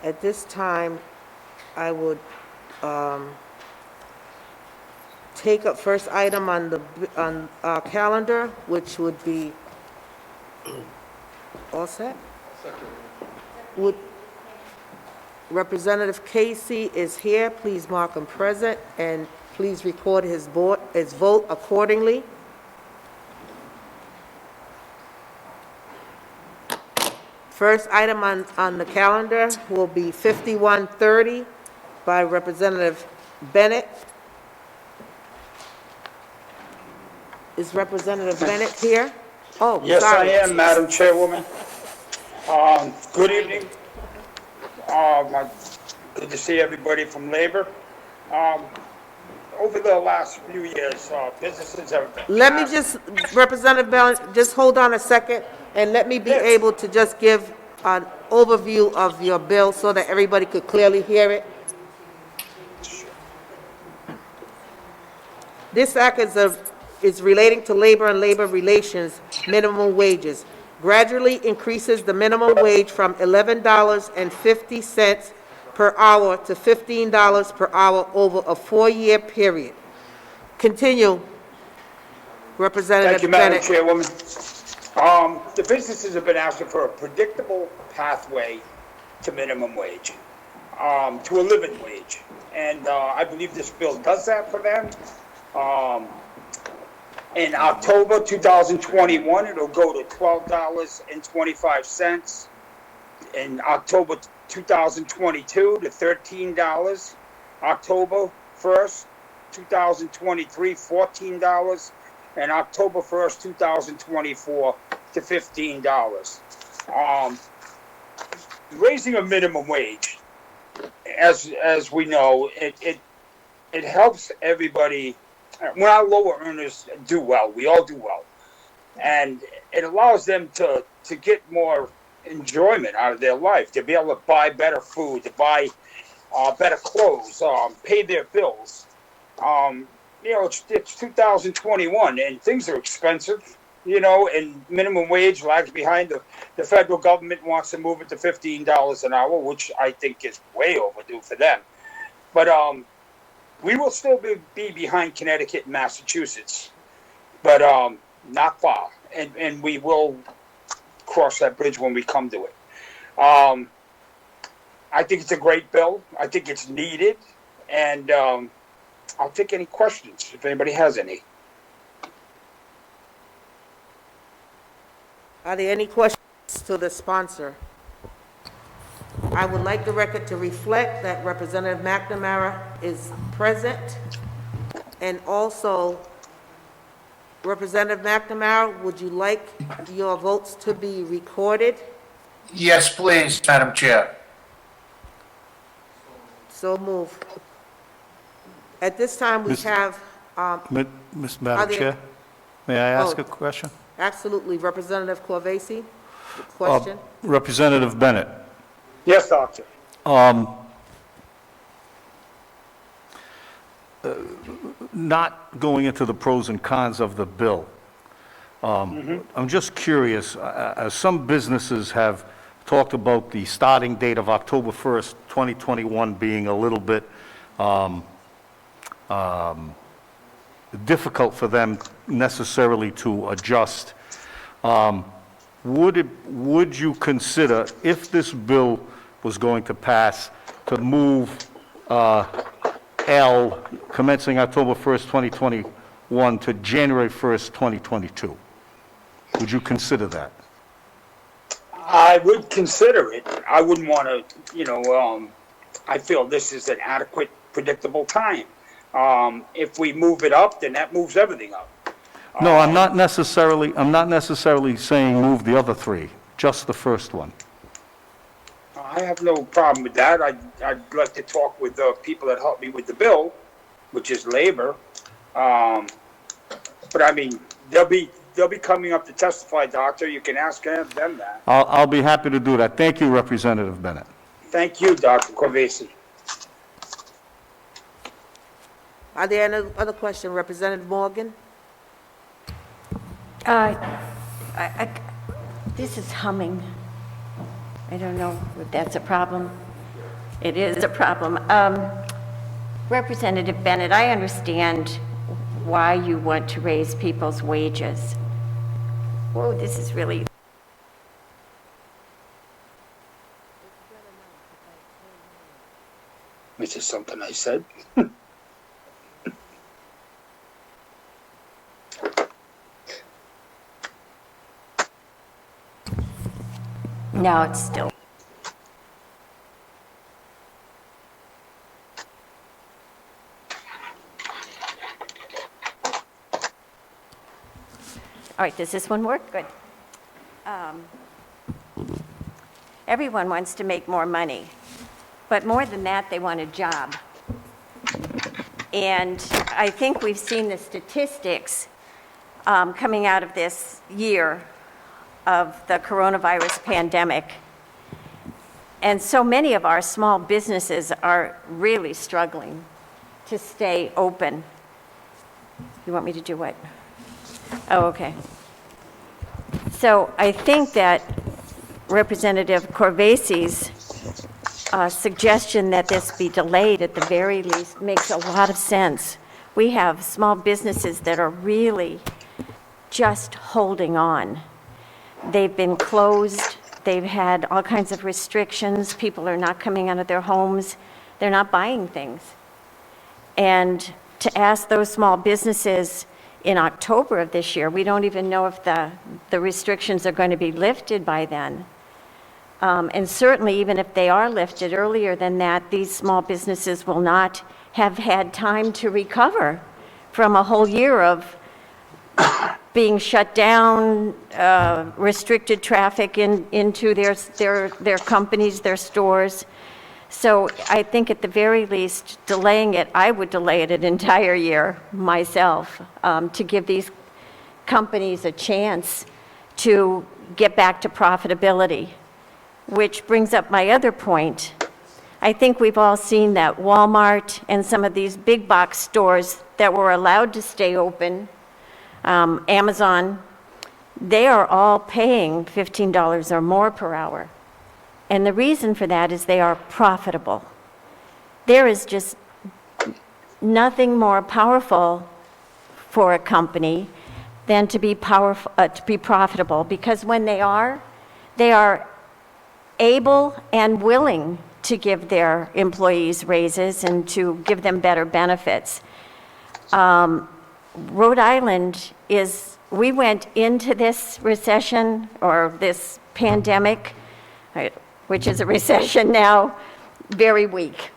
At this time, I would take up first item on our calendar, which would be, all set? Would, Representative Casey is here, please mark him present, and please record his vote accordingly. First item on the calendar will be 5130 by Representative Bennett. Is Representative Bennett here? Oh, Yes, I sorry. am, Madam Chairwoman. Good evening. Good to see everybody from Labor. Over the last few years, businesses have... Let me just, Representative Bennett, just hold on a second, and let me be Yes. able to just give an overview of your bill so that everybody could clearly hear it. This act is relating to labor and labor relations minimum wages. Gradually increases the minimum wage from $11.50 per hour to $15 per hour over a 4-year period. Continue, Representative Thank you, Madam Bennett. Chairwoman. The businesses have been asking for a predictable pathway to minimum wage, to a living wage. And I believe this bill does that for them. In October 2021, it'll go to $12.25. In October 2022 to $13. October 1st, 2023, $14. And October 1st, 2024 to $15. Raising a minimum wage, as we know, it helps everybody. When our lower earners do well, we all do well, and it allows them to get more enjoyment out of their life, to be able to buy better food, to buy better clothes, pay their bills. It's 2021 and things are expensive, and minimum wage lags behind. The federal government wants to move it to $15 an hour, which I think is way overdue for them. But we will still be behind Connecticut and Massachusetts, but not far. And we will cross that bridge when we come to it. I think it's a great bill. I think it's needed. And I'll take any questions if anybody has any. Are there any questions to the sponsor? I would like the record to reflect that Representative McNamara is present. And also, Representative McNamara, would you like your votes to be recorded? Yes, please, Madam Chair. So move. At this time, we have, Ms. Madam Are there- Chair, may I ask Oh. a question? absolutely, Representative Corvese, question? Representative Bennett, Yes, Doctor. not going into the pros and cons of the bill, I'm just curious, as some businesses have talked about the starting date of October 1st, 2021 being a little bit difficult for them necessarily to adjust. Would you consider, if this bill was going to pass, to move L commencing October 1st, 2021 to January 1st, 2022? Would you consider that? I would consider it. I wouldn't want to, I feel this is an adequate, predictable time. If we move it up, then that moves everything up. No, I'm not necessarily saying move the other three, just the first one. I have no problem with that. I'd like to talk with the people that helped me with the bill, which is labor. But I mean, they'll be coming up to testify, Doctor. You can ask them that. I'll be happy to do that. Thank you, Representative Bennett. Thank you, Dr. Corvese. Are there any other questions? Representative Morgan? This is humming. I don't know if that's a problem. It is a problem. Representative Bennett, I understand why you want to raise people's wages. Whoa, this is really... Which is something I said. No, it's still... All right, does this one work? Good. Everyone wants to make more money, but more than that, they want a job. And I think we've seen the statistics coming out of this year of the coronavirus pandemic. And so many of our small businesses are really struggling to stay open. You want me to do what? Oh, okay. So I think that Representative Corvese's suggestion that this be delayed at the very least makes a lot of sense. We have small businesses that are really just holding on. They've been closed. They've had all kinds of restrictions. People are not coming out of their homes. They're not buying things. And to ask those small businesses in October of this year, we don't even know if the restrictions are going to be lifted by then. And certainly, even if they are lifted earlier than that, these small businesses will not have had time to recover from a whole year of being shut down, restricted traffic into their companies, their stores. So I think at the very least, delaying it, I would delay it an entire year myself, to give these companies a chance to get back to profitability. Which brings up my other point. I think we've all seen that Walmart and some of these big box stores that were allowed to stay open, Amazon, they are all paying $15 or more per hour. And the reason for that is they are profitable. There is just nothing more powerful for a company than to be profitable, because when they are able and willing to give their employees raises and to give them better benefits. Rhode Island we went into this recession or this pandemic, which is a recession now, very weak.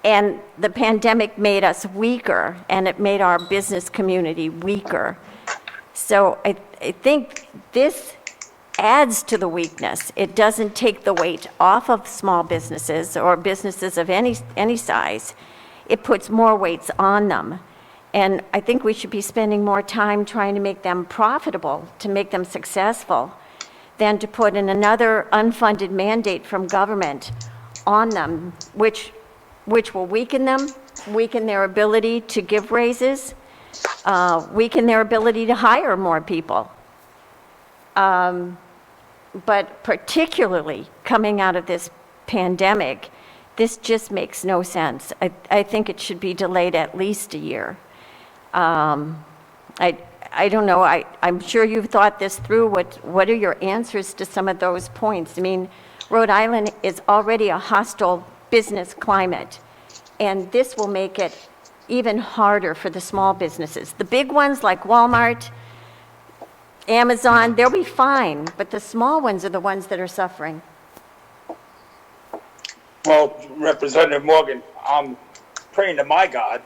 And the pandemic made us weaker, and it made our business community weaker. So I think this adds to the weakness. It doesn't take the weight off of small businesses or businesses of any size. It puts more weights on them. And I think we should be spending more time trying to make them profitable, to make them successful, than to put in another unfunded mandate from government on them, which will weaken them, weaken their ability to give raises, weaken their ability to hire more people. But particularly coming out of this pandemic, this just makes no sense. I think it should be delayed at least a year. I don't know, I'm sure you've thought this through. What are your answers to some of those points? I mean, Rhode Island is already a hostile business climate, and this will make it even harder for the small businesses. The big ones like Walmart, Amazon, they'll be fine, but the small ones are the ones that are suffering. Well, Representative Morgan, I'm praying to my God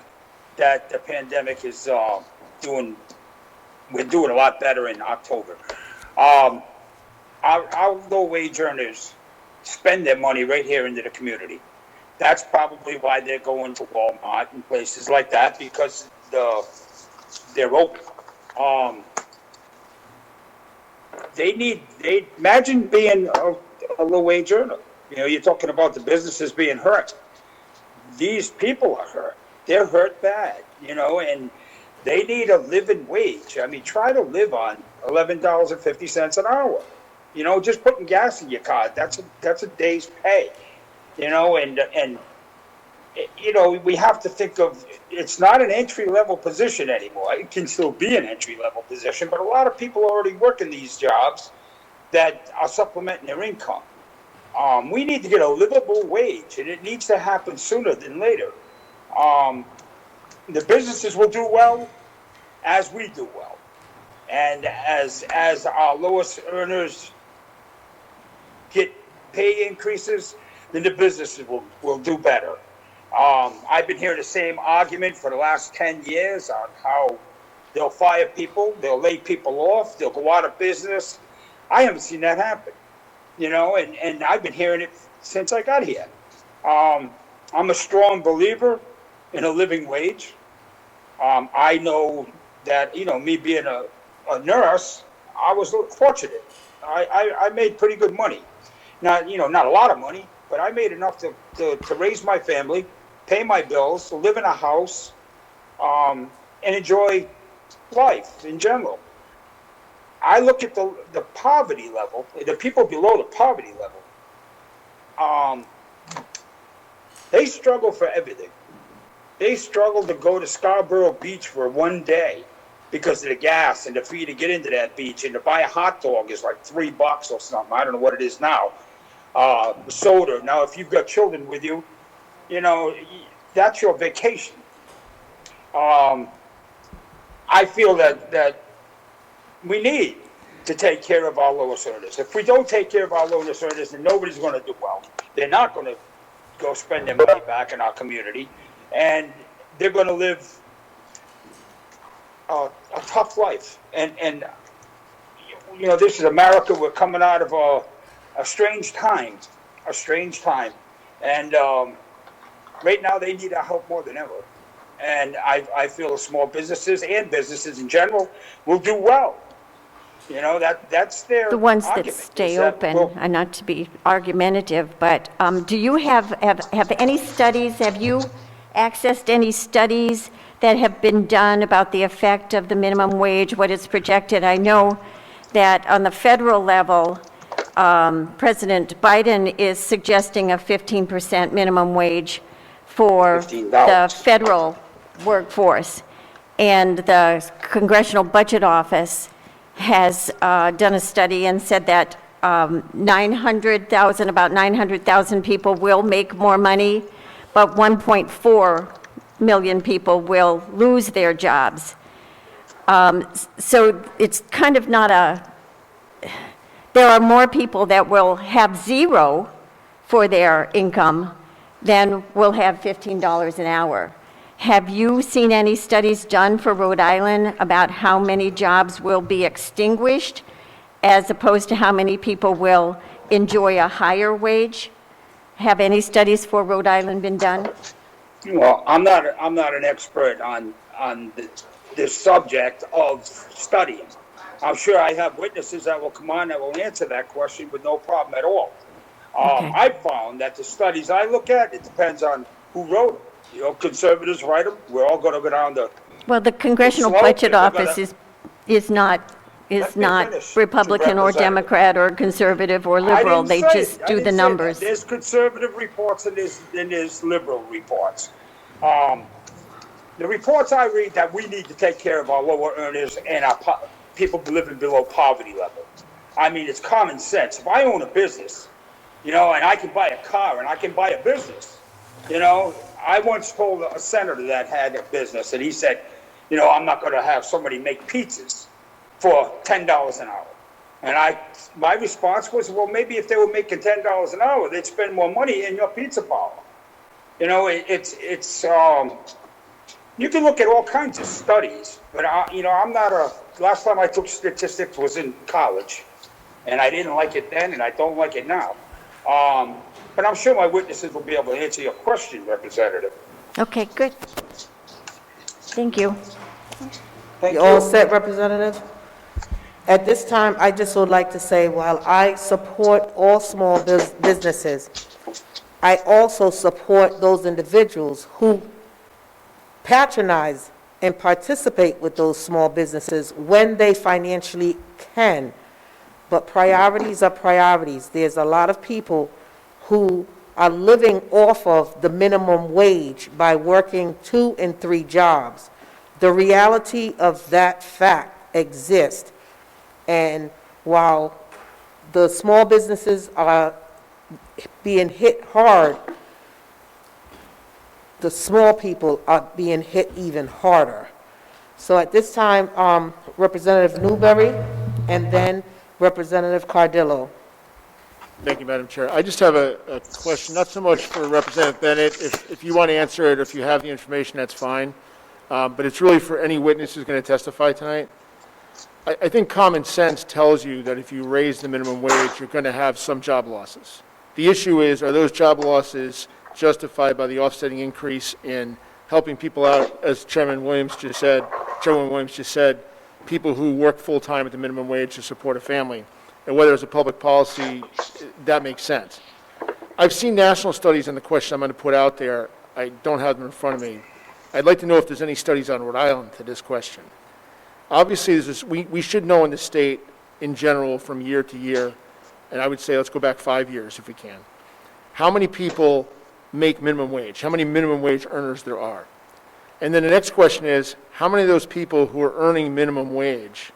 that the pandemic is we're doing a lot better in October. Our low-wage earners spend their money right here into the community. That's probably why they're going to Walmart and places like that, because they're open. They imagine being a low-wage earner. You know, you're talking about the businesses being hurt. These people are hurt. They're hurt bad, you know, and they need a living wage. I mean, try to live on $11.50 an hour. You know, just putting gas in your car, that's a day's pay. You know, and you know, we have to think of, it's not an entry-level position anymore. It can still be an entry-level position, but a lot of people already work in these jobs that are supplementing their income. We need to get a livable wage, and it needs to happen sooner than later. The businesses will do well as we do well. And as our lowest earners get pay increases, then the businesses will do better. I've been hearing the same argument for the last 10 years on how they'll fire people, they'll lay people off, they'll go out of business. I haven't seen that happen, you know, and I've been hearing it since I got here. I'm a strong believer in a living wage. I know that, you know, me being a nurse, I was fortunate. I made pretty good money. Not a lot of money, but I made enough to raise my family, pay my bills, to live in a house, and enjoy life in general. I look at the poverty level, the people below the poverty level. They struggle for everything. They struggle to go to Scarborough Beach for one day because of the gas and the fee to get into that beach, and to buy a hot dog is like $3 or something. I don't know what it is now. Soda. Now, if you've got children with you, you know, that's your vacation. I feel that we need to take care of our lowest earners. If we don't take care of our lowest earners, then nobody's going to do well. They're not going to go spend their money back in our community, and they're going to live a tough life. And you know, this is America. We're coming out of a strange time, and right now they need our help more than ever. And I feel small businesses and businesses in general will do well. You know, that's their The ones that argument, stay is that, open, well, and not to be argumentative, but do you have any studies, have you accessed any studies that have been done about the effect of the minimum wage, what is projected? I know that on the federal level, President Biden is suggesting a 15% minimum wage for $15. the federal workforce. And the Congressional Budget Office has done a study and said that about 900,000 people will make more money, but 1.4 million people will lose their jobs. So it's kind of not there are more people that will have zero for their income than will have $15 an hour. Have you seen any studies done for Rhode Island about how many jobs will be extinguished as opposed to how many people will enjoy a higher wage? Have any studies for Rhode Island been done? well, I'm not an expert on this subject of studying. I'm sure I have witnesses that will come on that will answer that question with no problem at all. Okay. I found that the studies I look at, it depends on who wrote them. You know, conservatives write them. We're all going to go down the. Well, the Congressional Slow, Budget they're Office gonna- is not Let me finish, Republican or Representative. Democrat or conservative or I liberal. didn't They say just it. I do didn't the say numbers. that. There's conservative reports and there's liberal reports. The reports I read that we need to take care of our lower earners and our people living below poverty level. I mean, it's common sense. If I own a business, you know, and I can buy a car and I can buy a business, you know, I once told a senator that had a business, and he said, you know, I'm not going to have somebody make pizzas for $10 an hour. And my response was, well, maybe if they were making $10 an hour, they'd spend more money in your pizza parlor. You know, you can look at all kinds of studies, but I'm not last time I took statistics was in college, and I didn't like it then, and I don't like it now. But I'm sure my witnesses will be able to answer your question, Representative. Okay, good. Thank you. Thank You all set, Representative? At this time, I just would like to say, while I support all small businesses, I also support those individuals who patronize and participate with those small businesses when they financially can. but priorities are priorities. There's a lot of people who are living off of the minimum wage by working 2 and 3 jobs. The reality of that fact exists. And while the small businesses are being hit hard, the small people are being hit even harder. So at this time, Representative Newberry and then Representative Cardillo. Thank you, Madam Chair. I just have a question, not so much for Representative Bennett. If you want to answer it, or if you have the information, that's fine. But it's really for any witness who's going to testify tonight. I think common sense tells you that if you raise the minimum wage, you're going to have some job losses. The issue is, are those job losses justified by the offsetting increase in helping people out, as Chairman Williams just said, people who work full-time at the minimum wage to support a family, and whether as a public policy, that makes sense. I've seen national studies on the question I'm going to put out there. I don't have them in front of me. I'd like to know if there's any studies on Rhode Island to this question. Obviously, we should know in the state in general from year to year, and I would say let's go back 5 years if we can, how many people make minimum wage, how many minimum wage earners there are. And then the next question is, how many of those people who are earning minimum wage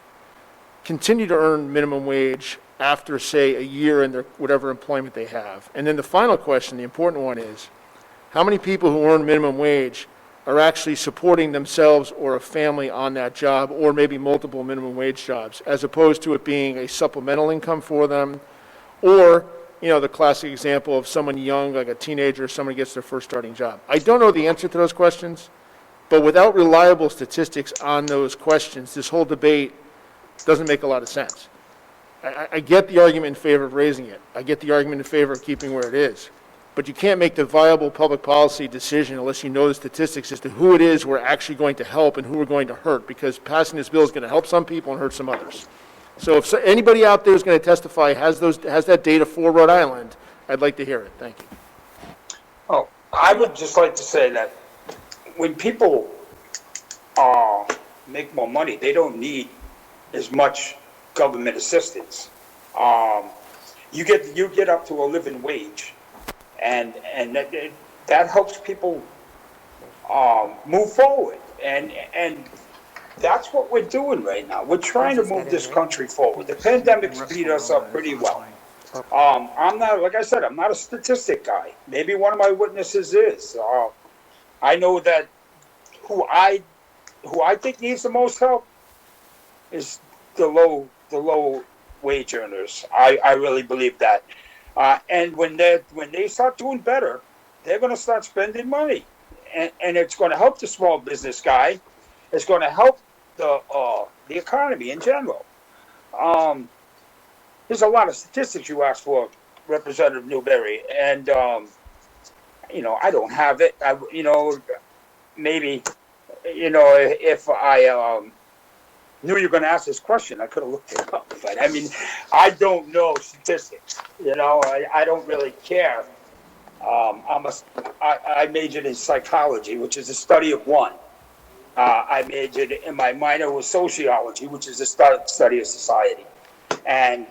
continue to earn minimum wage after, say, a year in their whatever employment they have? And then the final question, the important one, is how many people who earn minimum wage are actually supporting themselves or a family on that job, or maybe multiple minimum wage jobs, as opposed to it being a supplemental income for them, or, you know, the classic example of someone young, like a teenager, someone gets their first starting job. I don't know the answer to those questions, but without reliable statistics on those questions, this whole debate doesn't make a lot of sense. I get the argument in favor of raising it. I get the argument in favor of keeping where it is. But you can't make the viable public policy decision unless you know the statistics as to who it is we're actually going to help and who we're going to hurt, because passing this bill is going to help some people and hurt some others. So if anybody out there is going to testify has that data for Rhode Island, I'd like to hear it. Thank you. Oh, I would just like to say that when people make more money, they don't need as much government assistance. You get up to a living wage, and that helps people move forward, and that's what we're doing right now. We're trying to move this country forward. The pandemic beat us up pretty well. I'm not, like I said, I'm not a statistic guy. Maybe one of my witnesses is. I know that who I think needs the most help is the low wage earners. I really believe that. And when they start doing better, they're going to start spending money, and it's going to help the small business guy. It's going to help the economy in general. There's a lot of statistics you asked for, Representative Newberry, and I don't have it. Maybe if I knew you were going to ask this question, I could have looked it up. But I mean, I don't know statistics. I don't really care. I majored in psychology, which is the study of one. I majored in my minor was sociology, which is the study of society. And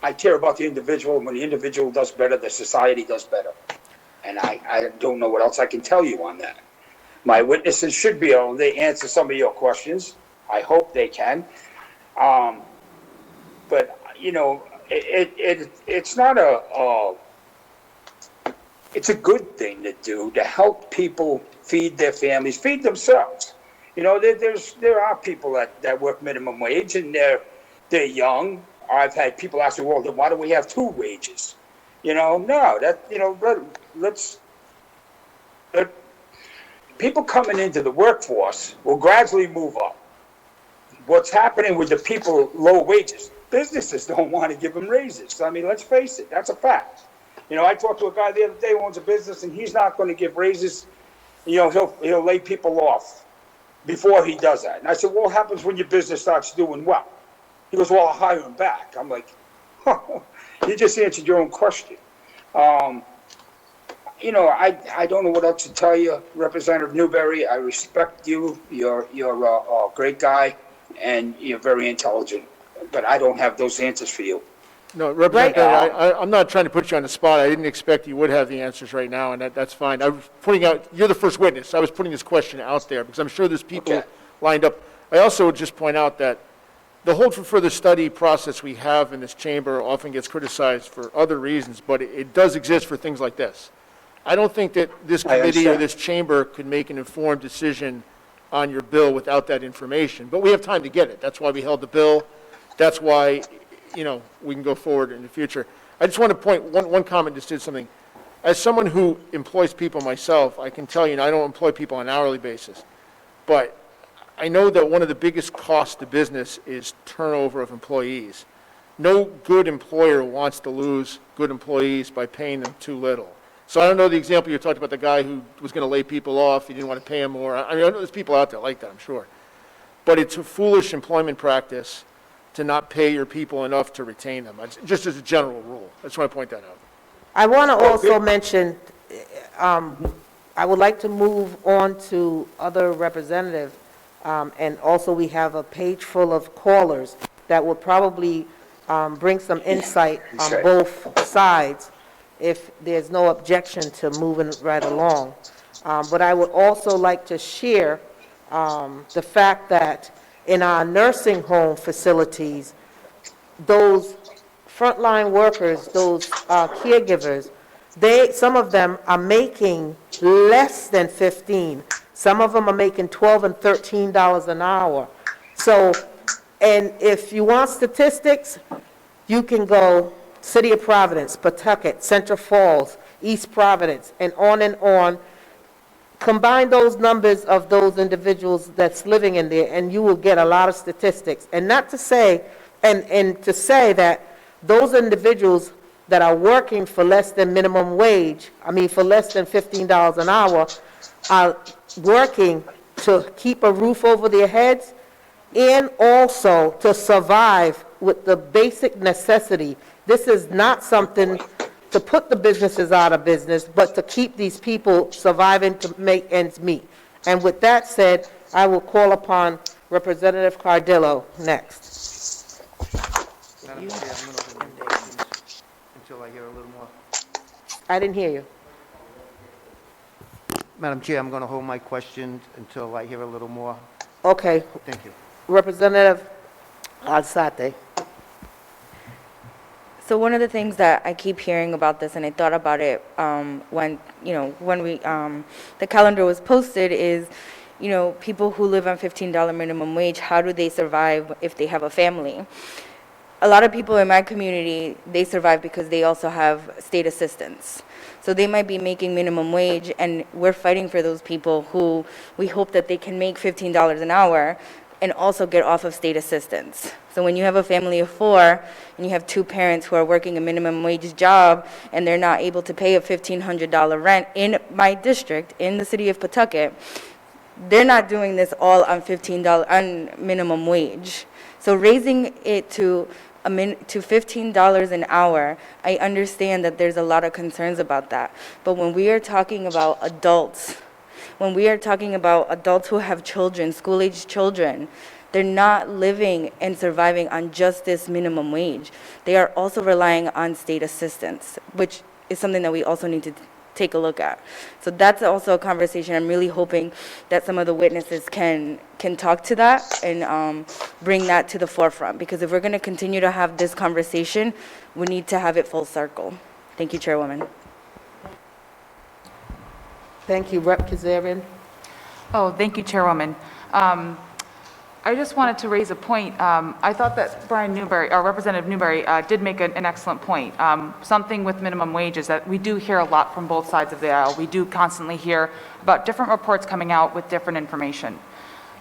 I care about the individual. When the individual does better, the society does better. And I don't know what else I can tell you on that. My witnesses should be able to answer some of your questions. I hope they can. But it's not it's a good thing to do to help people feed their families, feed themselves. There are people that work minimum wage, and they're young. I've had people ask me, well, then why do we have 2 wages? People coming into the workforce will gradually move up. What's happening with the people low wages? Businesses don't want to give them raises. I mean, let's face it, that's a fact. I talked to a guy the other day who owns a business, and he's not going to give raises. He'll lay people off before he does that. And I said, well, what happens when your business starts doing well? He goes, well, I'll hire him back. I'm like, you just answered your own question. I don't know what else to tell you, Representative Newberry. I respect you. You're a great guy, and you're very intelligent. but I don't have those answers for you. No, Representative, Right. I'm not trying to put you on the spot. I didn't expect you would have the answers right now, and that's fine. I was putting out, you're the first witness. I was putting this question out there because I'm sure there's people Okay. lined up. I also would just point out that the hold for further study process we have in this chamber often gets criticized for other reasons, but it does exist for things like this. I don't think that this I committee or understand. this chamber could make an informed decision on your bill without that information, but we have time to get it. That's why we held the bill. That's why, we can go forward in the future. I just want to point, one comment just did something. As someone who employs people myself, I can tell you, and I don't employ people on an hourly basis, but I know that one of the biggest costs to business is turnover of employees. No good employer wants to lose good employees by paying them too little. So I don't know the example you talked about, the guy who was going to lay people off, he didn't want to pay them more. I mean, I know there's people out there like that, I'm sure. But it's a foolish employment practice to not pay your people enough to retain them, just as a general rule. I just want to point that out. I want to also mention, I would like to move on to other representatives, and also we have a page full of callers that will probably bring some insight on Right. both sides, if there's no objection to moving right along. But I would also like to share the fact that in our nursing home facilities, those frontline workers, those caregivers, some of them are making less than 15. Some of them are making $12 and $13 an hour. So, and if you want statistics, you can go City of Providence, Pawtucket, Central Falls, East Providence, and on. Combine those numbers of those individuals that's living in there, and you will get a lot of statistics. And not to say, and to say that those individuals that are working for less than minimum wage, for less than $15 an hour, are working to keep a roof over their heads and also to survive with the basic necessity. This is not something to put the businesses out of business, but to keep these people surviving to make ends meet. And with that said, I will call upon Representative Cardillo next. Madam Chair, I'm going to hold my questions until I hear a little more. I didn't hear you. Madam Chair, I'm going to hold my questions until I hear a little more. Okay, Thank you. Representative Alzate. So one of the things that I keep hearing about this, and I thought about it when we the calendar was posted, is people who live on $15 minimum wage, how do they survive if they have a family? A lot of people in my community, they survive because they also have state assistance. So they might be making minimum wage, and we're fighting for those people who we hope that they can make $15 an hour and also get off of state assistance. So when you have a family of 4 and you have 2 parents who are working a minimum wage job and they're not able to pay a $1,500 rent in my district, in the city of Pawtucket, they're not doing this all on $15 on minimum wage. So raising it to $15 an hour, I understand that there's a lot of concerns about that. But when we are talking about adults, when we are talking about adults who have children, school-aged children, they're not living and surviving on just this minimum wage. They are also relying on state assistance, which is something that we also need to take a look at. So that's also a conversation. I'm really hoping that some of the witnesses can talk to that and bring that to the forefront, because if we're going to continue to have this conversation, we need to have it full circle. Thank you, Chairwoman. Thank you, Rep. Kazarian. Oh, thank you, Chairwoman. I just wanted to raise a point. I thought that Representative Newberry did make an excellent point. Something with minimum wage is that we do hear a lot from both sides of the aisle. We do constantly hear about different reports coming out with different information.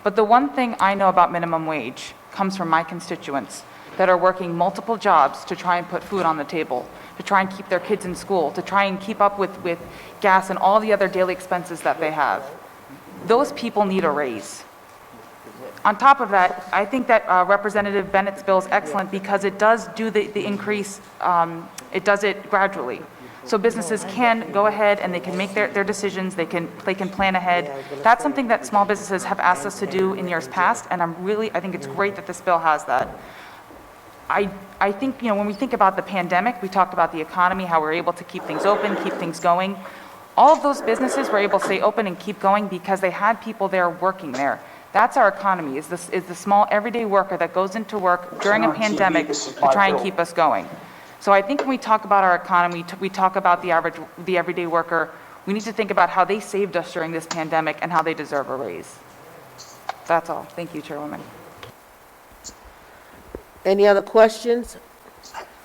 But the one thing I know about minimum wage comes from my constituents that are working multiple jobs to try and put food on the table, to try and keep their kids in school, to try and keep up with gas and all the other daily expenses that they have. Those people need a raise. On top of that, I think that Representative Bennett's bill is excellent because it does do the increase, it does it gradually. So businesses can go ahead and they can make their decisions, they can plan ahead. That's something that small businesses have asked us to do in years past, and I think it's great that this bill has that. I think, when we think about the pandemic, we talked about the economy, how we're able to keep things open, keep things going. All of those businesses were able to stay open and keep going because they had people there working there. That's our economy, is the small everyday worker that goes into work during a pandemic to try and keep us going. So I think when we talk about our economy, we talk about the everyday worker, we need to think about how they saved us during this pandemic and how they deserve a raise. That's all. Thank you, Chairwoman. Any other questions?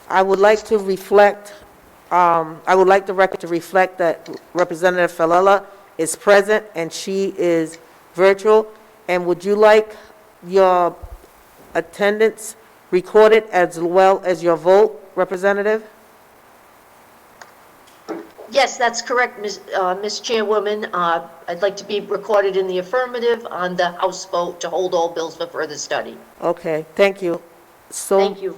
I would like to reflect, I would like the record to reflect that Representative Falella is present and she is virtual. And would you like your attendance recorded as well as your vote, Representative? Yes, that's correct, Ms. Chairwoman. I'd like to be recorded in the affirmative on the House vote to hold all bills for further study. Okay, thank you. So, Thank you.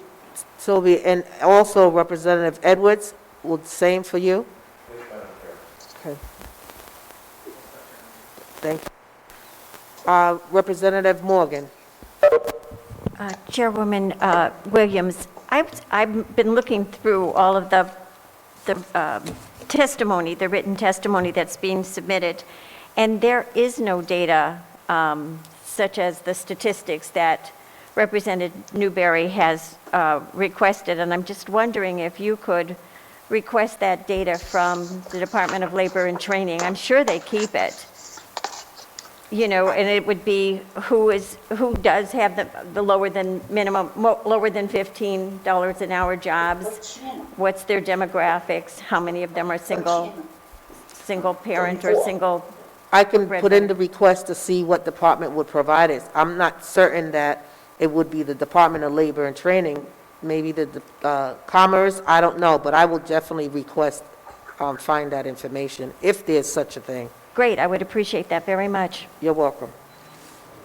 Sylvia, and also Representative Edwards, will the same for you? Okay. Thank you. Representative Morgan. Chairwoman Williams, I've been looking through all of the testimony, the written testimony that's being submitted, and there is no data such as the statistics that Representative Newberry has requested, and I'm just wondering if you could request that data from the Department of Labor and Training. I'm sure they keep it. And it would be who does have the lower than minimum, lower than $15 an hour jobs, what's their demographics, how many of them are single parent or single. I can put in the request to see what department would provide it. I'm not certain that it would be the Department of Labor and Training, maybe the Commerce, I don't know, but I will definitely request, find that information, if there's such a thing. Great, I would appreciate that very much. You're welcome.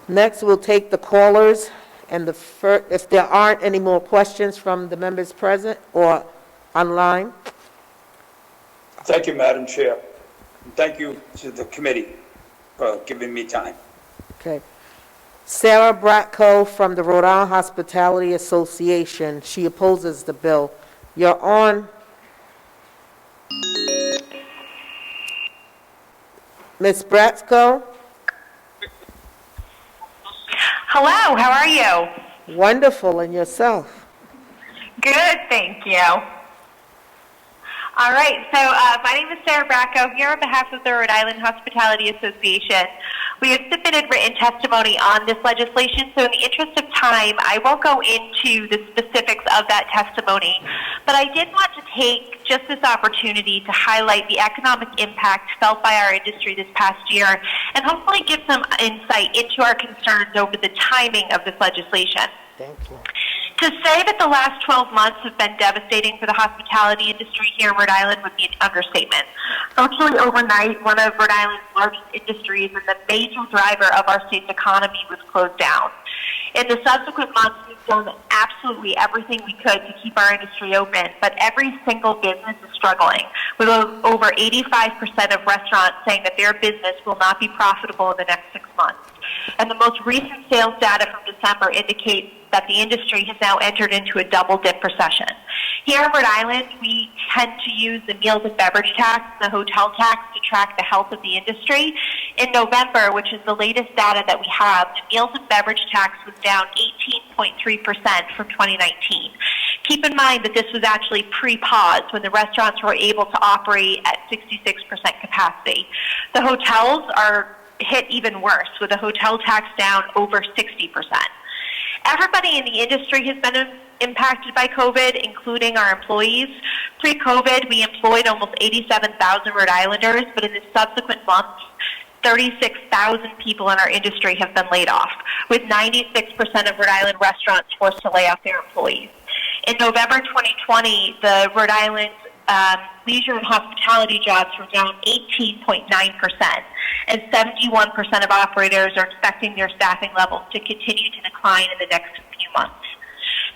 Next, we'll take the callers, and if there aren't any more questions from the members present or online. Thank you, Madam Chair. And thank you to the committee for giving me time. Okay. Sarah Bratko from the Rhode Island Hospitality Association. She opposes the bill. You're on. Ms. Bratko? Hello, how are you? Wonderful, and yourself? Good, thank you. All right, so my name is Sarah Bracco, here on behalf of the Rhode Island Hospitality Association. We have submitted written testimony on this legislation, so in the interest of time, I won't go into the specifics of that testimony, but I did want to take just this opportunity to highlight the economic impact felt by our industry this past year and hopefully give some insight into our concerns over the timing of this legislation. Thank you. To say that the last 12 months have been devastating for the hospitality industry here in Rhode Island would be an understatement. Virtually overnight, one of Rhode Island's largest industries and the major driver of our state's economy was closed down. In the subsequent months, we've done absolutely everything we could to keep our industry open, but every single business is struggling, with over 85% of restaurants saying that their business will not be profitable in the next 6 months. And the most recent sales data from December indicates that the industry has now entered into a double-dip recession. Here in Rhode Island, we tend to use the meals and beverage tax and the hotel tax to track the health of the industry. In November, which is the latest data that we have, the meals and beverage tax was down 18.3% from 2019. Keep in mind that this was actually pre-pause when the restaurants were able to operate at 66% capacity. The hotels are hit even worse, with the hotel tax down over 60%. Everybody in the industry has been impacted by COVID, including our employees. Pre-COVID, we employed almost 87,000 Rhode Islanders, but in the subsequent months, 36,000 people in our industry have been laid off, with 96% of Rhode Island restaurants forced to lay off their employees. In November 2020, the Rhode Island leisure and hospitality jobs were down 18.9%, and 71% of operators are expecting their staffing levels to continue to decline in the next few months.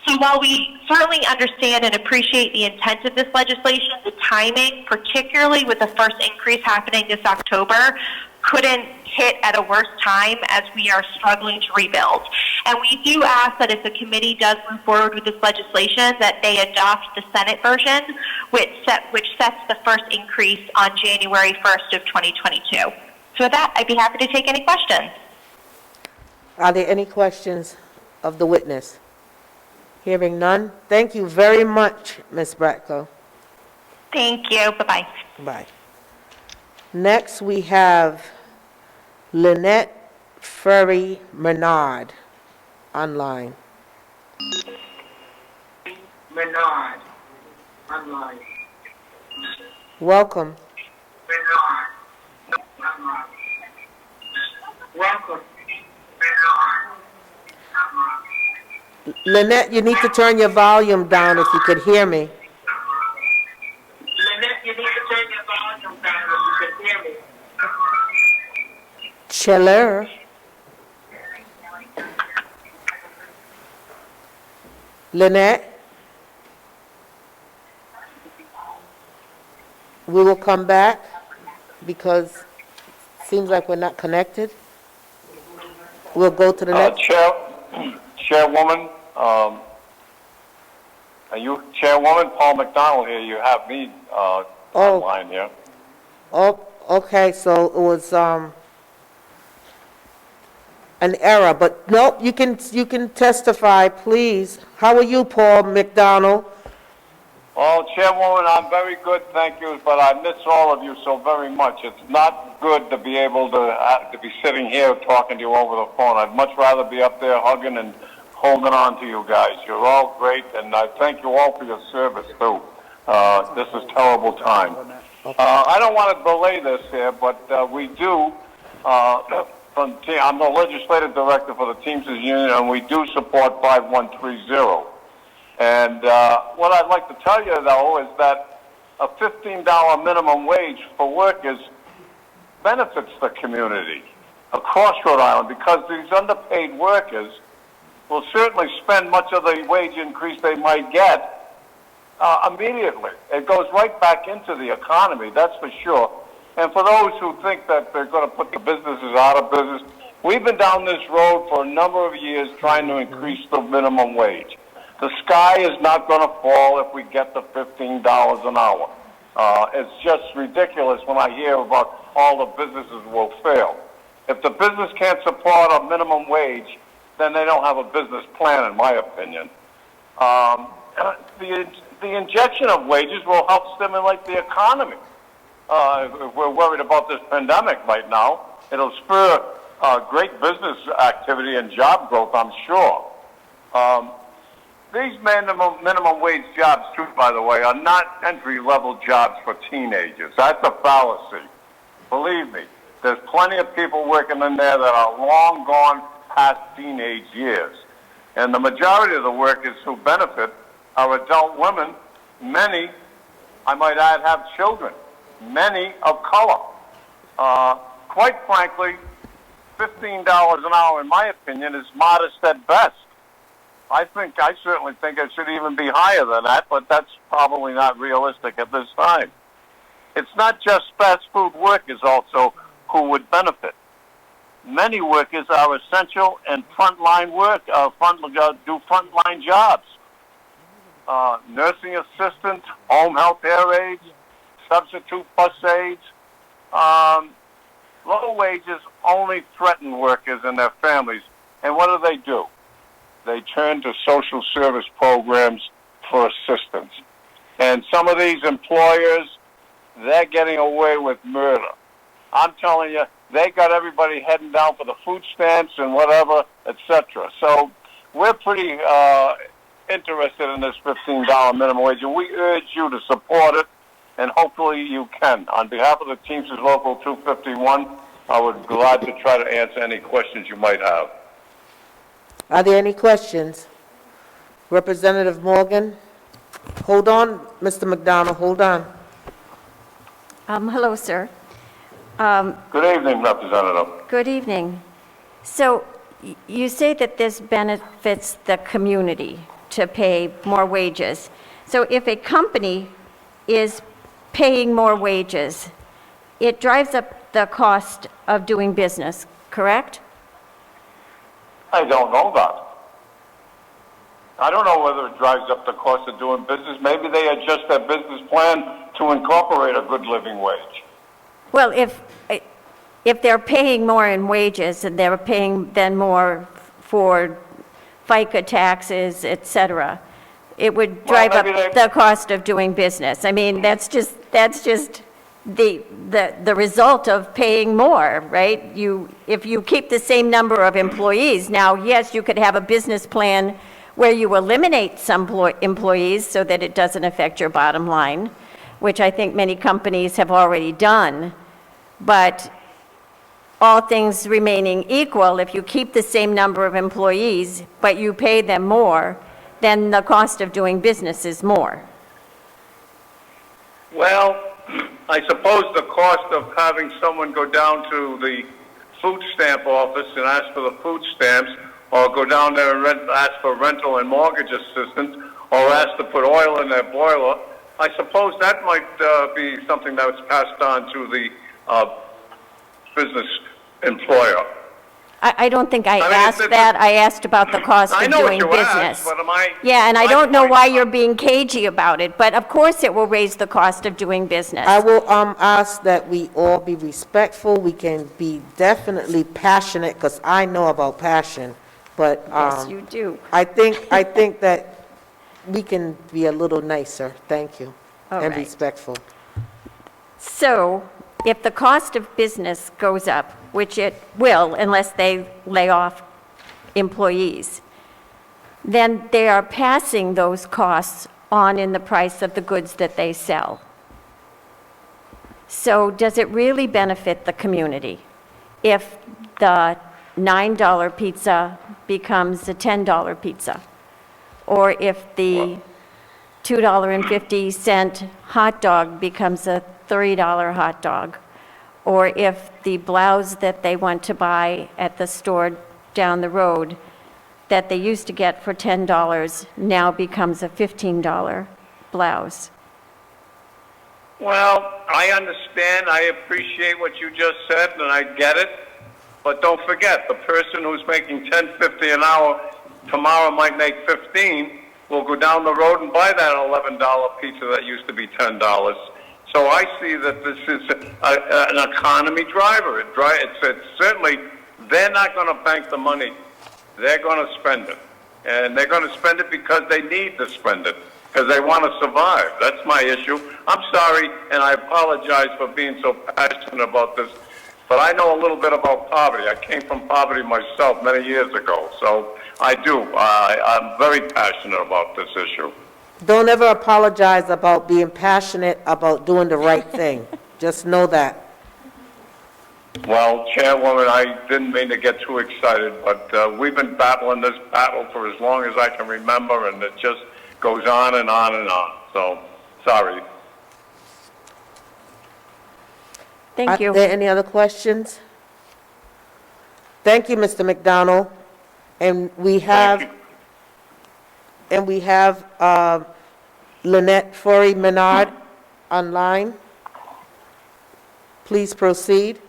So while we certainly understand and appreciate the intent of this legislation, the timing, particularly with the first increase happening this October, couldn't hit at a worse time as we are struggling to rebuild. And we do ask that if the committee does move forward with this legislation, that they adopt the Senate version, which sets the first increase on January 1st of 2022. So with that, I'd be happy to take any questions. Are there any questions of the witness? Hearing none, thank you very much, Ms. Bratko. Thank you. Bye-bye. Bye. Next, we have Lynette Ferry Menard online. Menard, online. Welcome. Menard, online. Welcome. Lynette, you need to turn your volume down if you could hear me. Lynette, you need to turn your volume down if you can hear me. Chiller. Lynette? We will come back because it seems like we're not connected. We'll go to the next. Chairwoman, are you Chairwoman? Paul McDonald here. You have me online here. Oh, okay, so it was an error, but nope, you can testify, please. How are you, Paul McDonald? Well, Chairwoman, I'm very good, thank you, but I miss all of you so very much. It's not good to be able to be sitting here talking to you over the phone. I'd much rather be up there hugging and holding on to you guys. You're all great, and I thank you all for your service, too. This is terrible time. I don't want to belay this here, but we do, I'm the legislative director for the Teamsters Union, and we do support 5130. And what I'd like to tell you, though, is that a $15 minimum wage for workers benefits the community across Rhode Island because these underpaid workers will certainly spend much of the wage increase they might get immediately. It goes right back into the economy, that's for sure. And for those who think that they're going to put the businesses out of business, we've been down this road for a number of years trying to increase the minimum wage. The sky is not going to fall if we get the $15 an hour. It's just ridiculous when I hear about all the businesses will fail. If the business can't support a minimum wage, then they don't have a business plan, in my opinion. The injection of wages will help stimulate the economy. If we're worried about this pandemic right now, it'll spur great business activity and job growth, I'm sure. These minimum wage jobs, too, by the way, are not entry-level jobs for teenagers. That's a fallacy. Believe me, there's plenty of people working in there that are long gone past teenage years. And the majority of the workers who benefit are adult women. Many, I might add, have children. Many of color. Quite frankly, $15 an hour, in my opinion, is modest at best. I certainly think it should even be higher than that, but that's probably not realistic at this time. It's not just fast food workers also who would benefit. Many workers are essential and frontline work, do frontline jobs. Nursing assistants, home health care aides, substitute bus aides. Low wages only threaten workers and their families. And what do? They turn to social service programs for assistance. And some of these employers, they're getting away with murder. I'm telling you, they got everybody heading down for the food stamps and whatever, etc. So we're pretty interested in this $15 minimum wage, and we urge you to support it, and hopefully you can. On behalf of the Teamsters Local 251, I would be glad to try to answer any questions you might have. Are there any questions? Representative Morgan? Hold on, Mr. McDonald, hold on. Hello, sir. Good evening, Representative. Good evening. So you say that this benefits the community to pay more wages. So if a company is paying more wages, it drives up the cost of doing business, correct? I don't know that. I don't know whether it drives up the cost of doing business. Maybe they adjust their business plan to incorporate a good living wage. Well, if they're paying more in wages and they're paying then more for FICA taxes, et cetera, it would drive up the cost of doing business. I mean, that's just the result of paying more, right? If you keep the same number of employees, now, yes, you could have a business plan where you eliminate some employees so that it doesn't affect your bottom line, which I think many companies have already done. But all things remaining equal, if you keep the same number of employees, but you pay them more, then the cost of doing business is more. Well, I suppose the cost of having someone go down to the food stamp office and ask for the food stamps, or go down there and ask for rental and mortgage assistance, or ask to put oil in their boiler, I suppose that might be something that's passed on to the business employer. I don't think I asked that. I asked about the cost of doing business. Asked, but Yeah, and I don't know why you're being cagey about it, but of course it will raise the cost of doing business. I will ask that we all be respectful. We can be definitely passionate, because I know about passion, but Yes, you do. I think that we can be a little nicer. Thank you. All And right. respectful. So if the cost of business goes up, which it will unless they lay off employees, then they are passing those costs on in the price of the goods that they sell. So does it really benefit the community if the $9 pizza becomes a $10 pizza? Or if the $2.50 hot dog becomes a $3 hot dog? Or if the blouse that they want to buy at the store down the road that they used to get for $10 now becomes a $15 blouse? Well, I understand, I appreciate what you just said, and I get it, but don't forget, the person who's making $10.50 an hour tomorrow might make $15, will go down the road and buy that $11 pizza that used to be $10. So I see that this is an economy driver. It's certainly, they're not going to bank the money. They're going to spend it. And they're going to spend it because they need to spend it, because they want to survive. That's my issue. I'm sorry, and I apologize for being so passionate about this, but I know a little bit about poverty. I came from poverty myself many years ago, so I do. I'm very passionate about this issue. Don't ever apologize about being passionate about doing the right thing. Just know that. Well, Chairwoman, I didn't mean to get too excited, but we've been battling this battle for as long as I can remember, and it just goes on and on and on. So, sorry. Thank you. Are there any other questions? Thank you, Mr. McDonald. And we have, Lynette Forey-Menard online. Please proceed.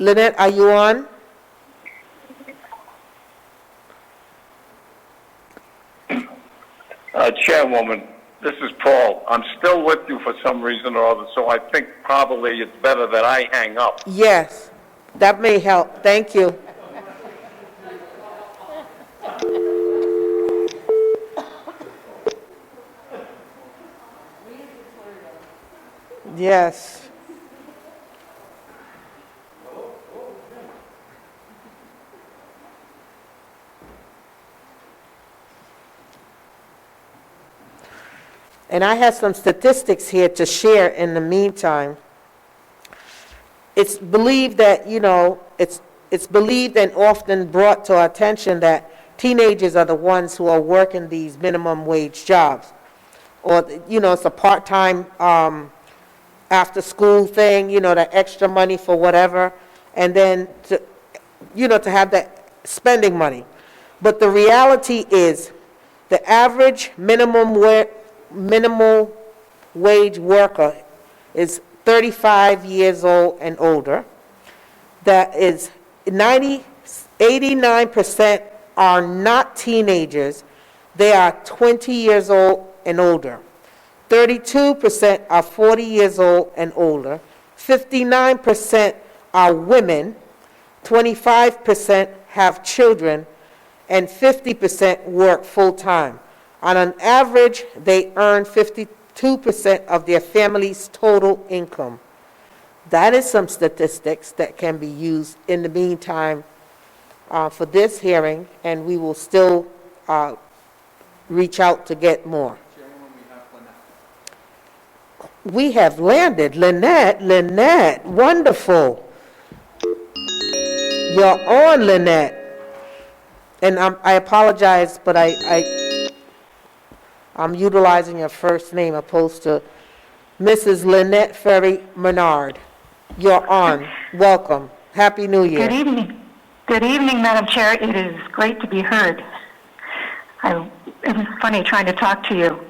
Lynette, are you on? Chairwoman, this is Paul. I'm still with you for some reason or other, so I think probably it's better that I hang up. Yes, that may help. Thank you. Yes. And I have some statistics here to share in the meantime. It's believed that, it's believed and often brought to our attention that teenagers are the ones who are working these minimum wage jobs. Or, it's a part-time, after-school thing, the extra money for whatever, and then to have that spending money. But the reality is, the average minimum wage worker is 35 years old and older. That is 89% are not teenagers. They are 20 years old and older. 32% are 40 years old and older. 59% are women. 25% have children. And 50% work full-time. On an average, they earn 52% of their family's total income. That is some statistics that can be used in the meantime for this hearing, and we will still reach out to get more. We have landed. Lynette, wonderful. You're on, Lynette. And I apologize, but I'm utilizing your first name opposed to Mrs. Lynette Ferry Menard. You're on. Welcome. Happy New Year. Good evening. Good evening, Madam Chair. It is great to be heard. It was funny trying to talk to you.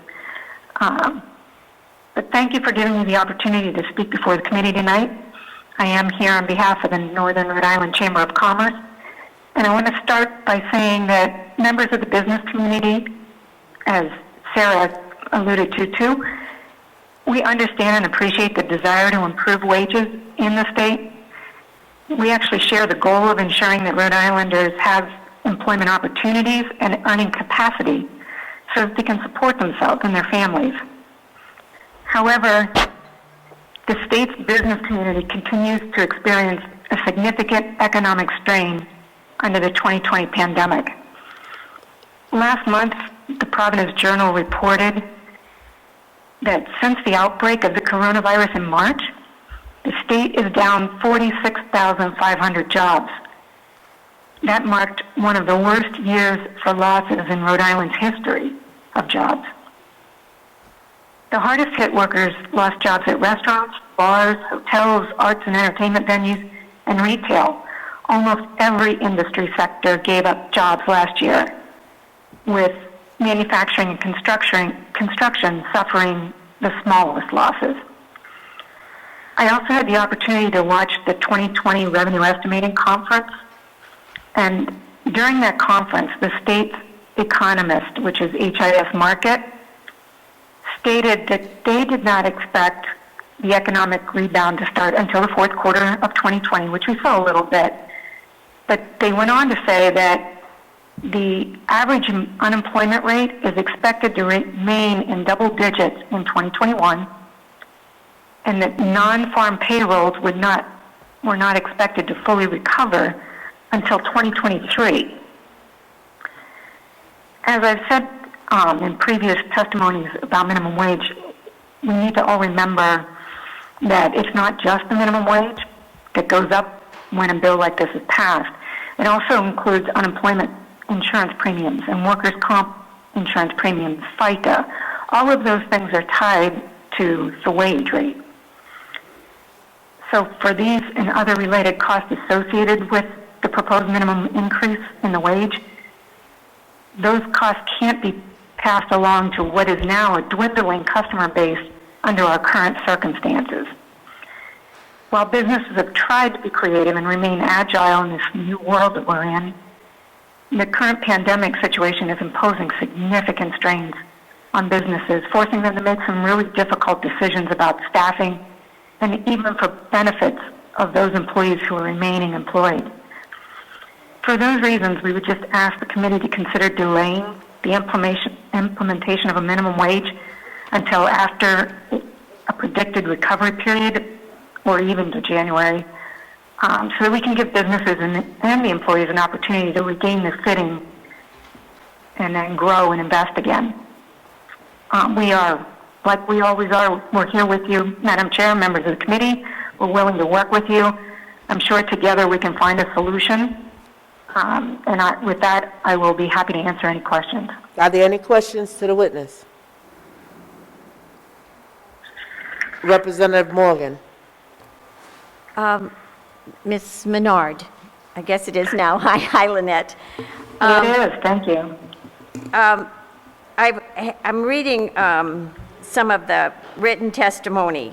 But thank you for giving me the opportunity to speak before the committee tonight. I am here on behalf of the Northern Rhode Island Chamber of Commerce. And I want to start by saying that members of the business community, as Sarah alluded to too, we understand and appreciate the desire to improve wages in the state. We actually share the goal of ensuring that Rhode Islanders have employment opportunities and earning capacity so that they can support themselves and their families. However, the state's business community continues to experience a significant economic strain under the 2020 pandemic. Last month, the Providence Journal reported that since the outbreak of the coronavirus in March, the state is down 46,500 jobs. That marked one of the worst years for losses in Rhode Island's history of jobs. The hardest hit workers lost jobs at restaurants, bars, hotels, arts and entertainment venues, and retail. Almost every industry sector gave up jobs last year, with manufacturing and construction suffering the smallest losses. I also had the opportunity to watch the 2020 Revenue Estimating Conference, and during that conference, the state's economist, which is HIS Market, stated that they did not expect the economic rebound to start until the fourth quarter of 2020, which we saw a little bit. But they went on to say that the average unemployment rate is expected to remain in double digits in 2021, and that non-farm payrolls were not expected to fully recover until 2023. As I've said in previous testimonies about minimum wage, we need to all remember that it's not just the minimum wage that goes up when a bill like this is passed. It also includes unemployment insurance premiums and workers' comp insurance premiums, FICA. All of those things are tied to the wage rate. So for these and other related costs associated with the proposed minimum increase in the wage, those costs can't be passed along to what is now a dwindling customer base under our current circumstances. While businesses have tried to be creative and remain agile in this new world that we're in, the current pandemic situation is imposing significant strains on businesses, forcing them to make some really difficult decisions about staffing and even for benefits of those employees who are remaining employed. For those reasons, we would just ask the committee to consider delaying the implementation of a minimum wage until after a predicted recovery period or even to January, so that we can give businesses and the employees an opportunity to regain their footing and then grow and invest again. We are like we always are, we're here with you, Madam Chair, members of the committee. We're willing to work with you. I'm sure together we can find a solution. With that, I will be happy to answer any questions. Are there any questions to the witness? Representative Morgan. Ms. Menard, I guess it is now. Hi, Lynette. It is, thank you. I'm reading some of the written testimony,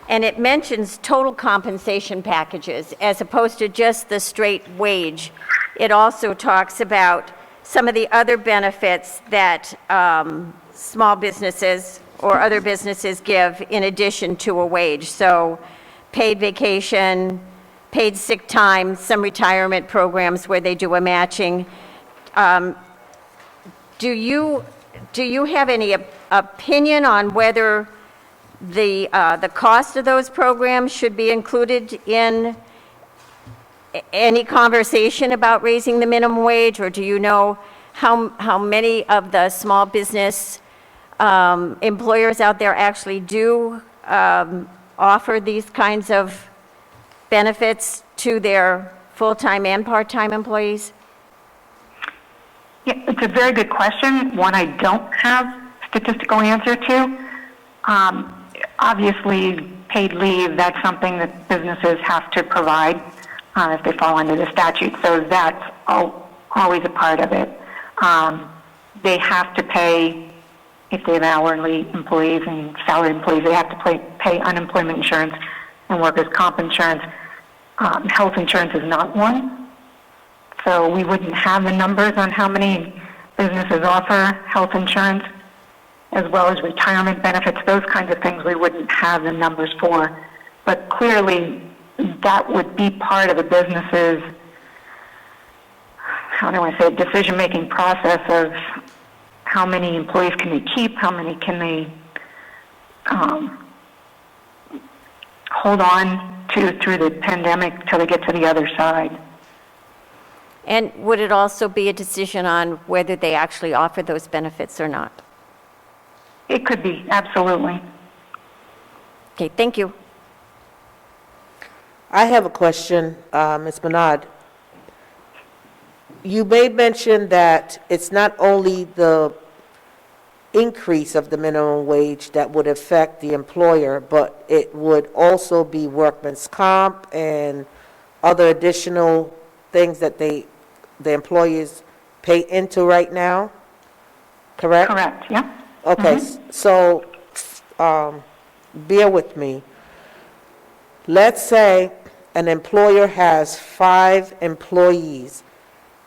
and it mentions total compensation packages as opposed to just the straight wage. It also talks about some of the other benefits that small businesses or other businesses give in addition to a wage. So paid vacation, paid sick time, some retirement programs where they do a matching. Do you have any opinion on whether the cost of those programs should be included in any conversation about raising the minimum wage, or do you know how many of the small business employers out there actually do offer these kinds of benefits to their full-time and part-time employees? Yeah, it's a very good question, one I don't have statistical answer to. Obviously, paid leave, that's something that businesses have to provide if they fall under the statute, so that's always a part of it. They have to pay, if they have hourly employees and salaried employees, they have to pay unemployment insurance and workers' comp insurance. Health insurance is not one. So we wouldn't have the numbers on how many businesses offer health insurance, as well as retirement benefits, those kinds of things we wouldn't have the numbers for. But clearly, that would be part of a business's, how do I say, decision-making process of how many employees can they keep, how many can they hold on to through the pandemic till they get to the other side. And would it also be a decision on whether they actually offer those benefits or not? It could be, absolutely. Okay, thank you. I have a question, Ms. Bernard. You made mention that it's not only the increase of the minimum wage that would affect the employer, but it would also be workman's comp and other additional things that the employees pay into right now, correct? Correct, yeah. Okay, so bear with me. Let's say an employer has 5 employees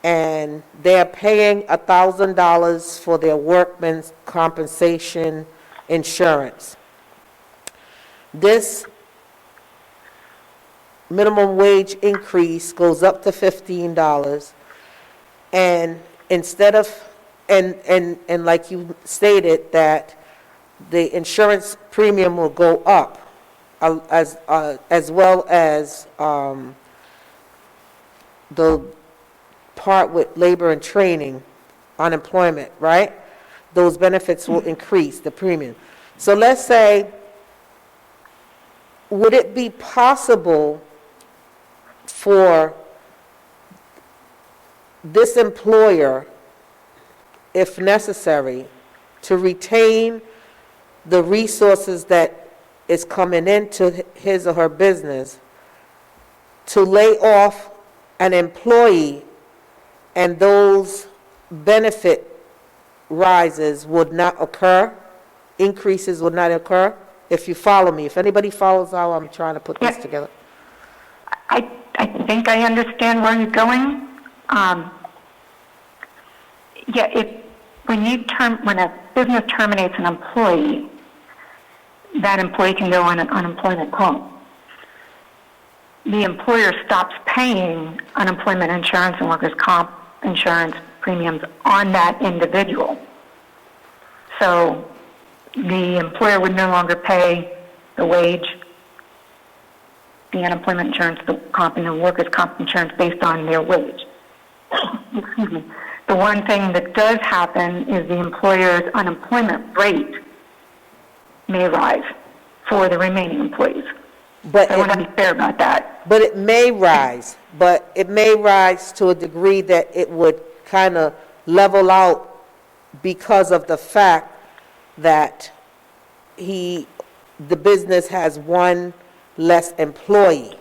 and they're paying $1,000 for their workman's compensation insurance. This minimum wage increase goes up to $15, and instead of, and like you stated, that the insurance premium will go up, as well as the part with labor and training, unemployment, right? Those benefits will increase the premium. So let's say, would it be possible for this employer, if necessary, to retain the resources that is coming into his or her business, to lay off an employee, and those benefit rises would not occur, increases would not occur? If you follow me, if anybody follows how I'm trying to put this together. I think I understand where you're going. When a business terminates an employee, that employee can go on an unemployment claim. The employer stops paying unemployment insurance and workers' comp insurance premiums on that individual. So the employer would no longer pay the wage, the unemployment insurance, the comp, and the workers' comp insurance based on their wage. Excuse me. The one thing that does happen is the employer's unemployment rate may rise for the remaining employees. But I want to be fair about that. But it may rise, but it may rise to a degree that it would kind of level out because of the fact that the business has one less employee.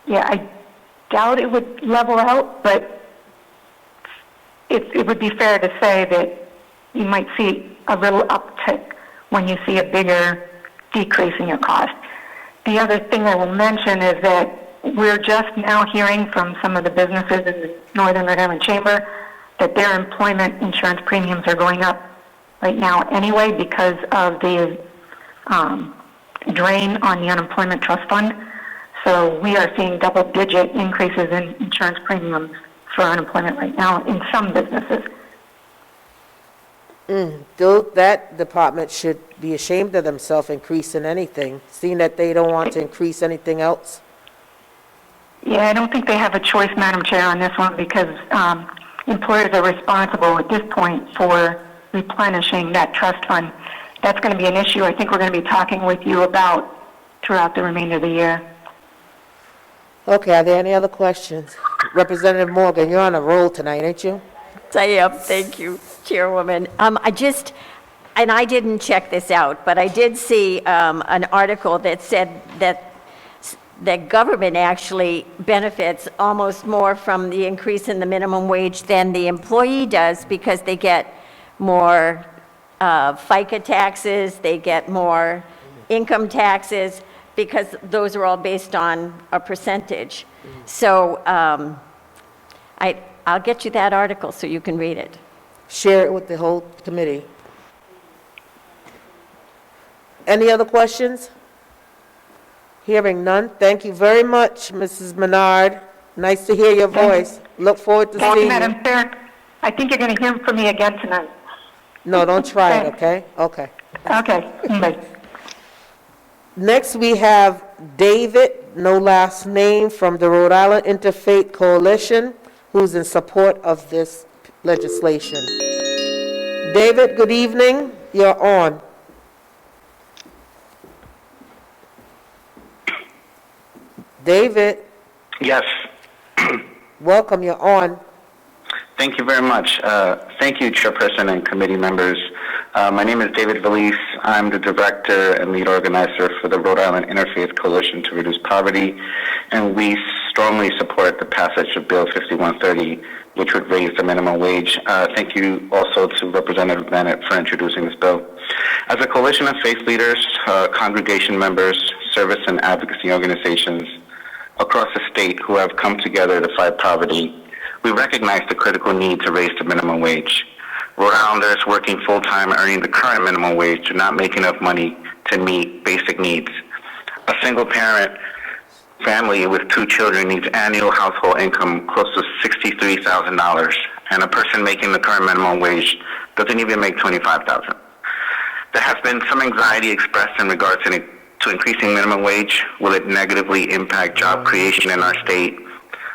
Yeah, I doubt it would level out, but it would be fair to say that you might see a little uptick when you see a bigger decrease in your cost. The other thing I will mention is that we're just now hearing from some of the businesses in the Northern Rhode Island Chamber that their employment insurance premiums are going up right now anyway because of the drain on the unemployment trust fund. So we are seeing double-digit increases in insurance premiums for unemployment right now in some businesses. Though that department should be ashamed of themselves increasing anything, seeing that they don't want to increase anything else. Yeah, I don't think they have a choice, Madam Chair, on this one because employers are responsible at this point for replenishing that trust fund. That's going to be an issue I think we're going to be talking with you about throughout the remainder of the year. Okay, are there any other questions? Representative Morgan, you're on a roll tonight, ain't you? I am, thank you, Chairwoman. And I didn't check this out, but I did see an article that said that government actually benefits almost more from the increase in the minimum wage than the employee does because they get more FICA taxes, they get more income taxes, because those are all based on a percentage. So I'll get you that article so you can read it. Share it with the whole committee. Any other questions? Hearing none. Thank you very much, Mrs. Menard. Nice to hear your voice. Look forward to Thank you, seeing you. Madam Chair. I think you're going to hear from me again tonight. No, don't try it, okay? Okay. Okay. Bye. Next, we have David, no last name, from the Rhode Island Interfaith Coalition, who's in support of this legislation. David, good evening. You're on. David, Yes, welcome. You're on. thank you very much. Thank you, Chairperson and committee members. My name is David Valise. I'm the director and lead organizer for the Rhode Island Interfaith Coalition to Reduce Poverty, and we strongly support the passage of Bill 5130, which would raise the minimum wage. Thank you also to Representative Bennett for introducing this bill. As a coalition of faith leaders, congregation members, service and advocacy organizations across the state who have come together to fight poverty, we recognize the critical need to raise the minimum wage. Rhode Islanders working full-time earning the current minimum wage do not make enough money to meet basic needs. A single-parent family with 2 children needs annual household income close to $63,000, and a person making the current minimum wage doesn't even make $25,000. There has been some anxiety expressed in regards to increasing minimum wage. Will it negatively impact job creation in our state,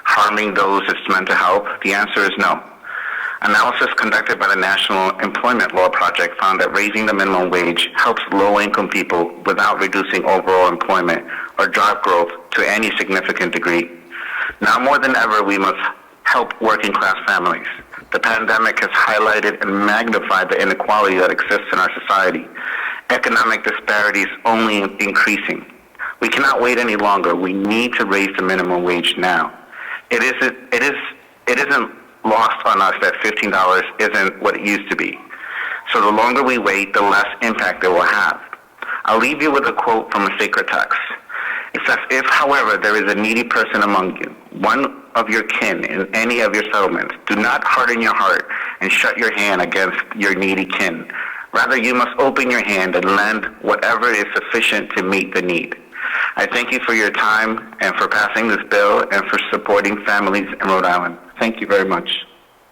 harming those it's meant to help? The answer is no. Analysis conducted by the National Employment Law Project found that raising the minimum wage helps low-income people without reducing overall employment or job growth to any significant degree. Now more than ever, we must help working-class families. The pandemic has highlighted and magnified the inequality that exists in our society. Economic disparities only increasing. We cannot wait any longer. We need to raise the minimum wage now. It isn't lost on us that $15 isn't what it used to be. So the longer we wait, the less impact it will have. I'll leave you with a quote from a sacred text. It says, if, however, there is a needy person among you, one of your kin in any of your settlements, do not harden your heart and shut your hand against your needy kin. Rather, you must open your hand and lend whatever is sufficient to meet the need. I thank you for your time and for passing this bill and for supporting families in Rhode Island. Thank you very much.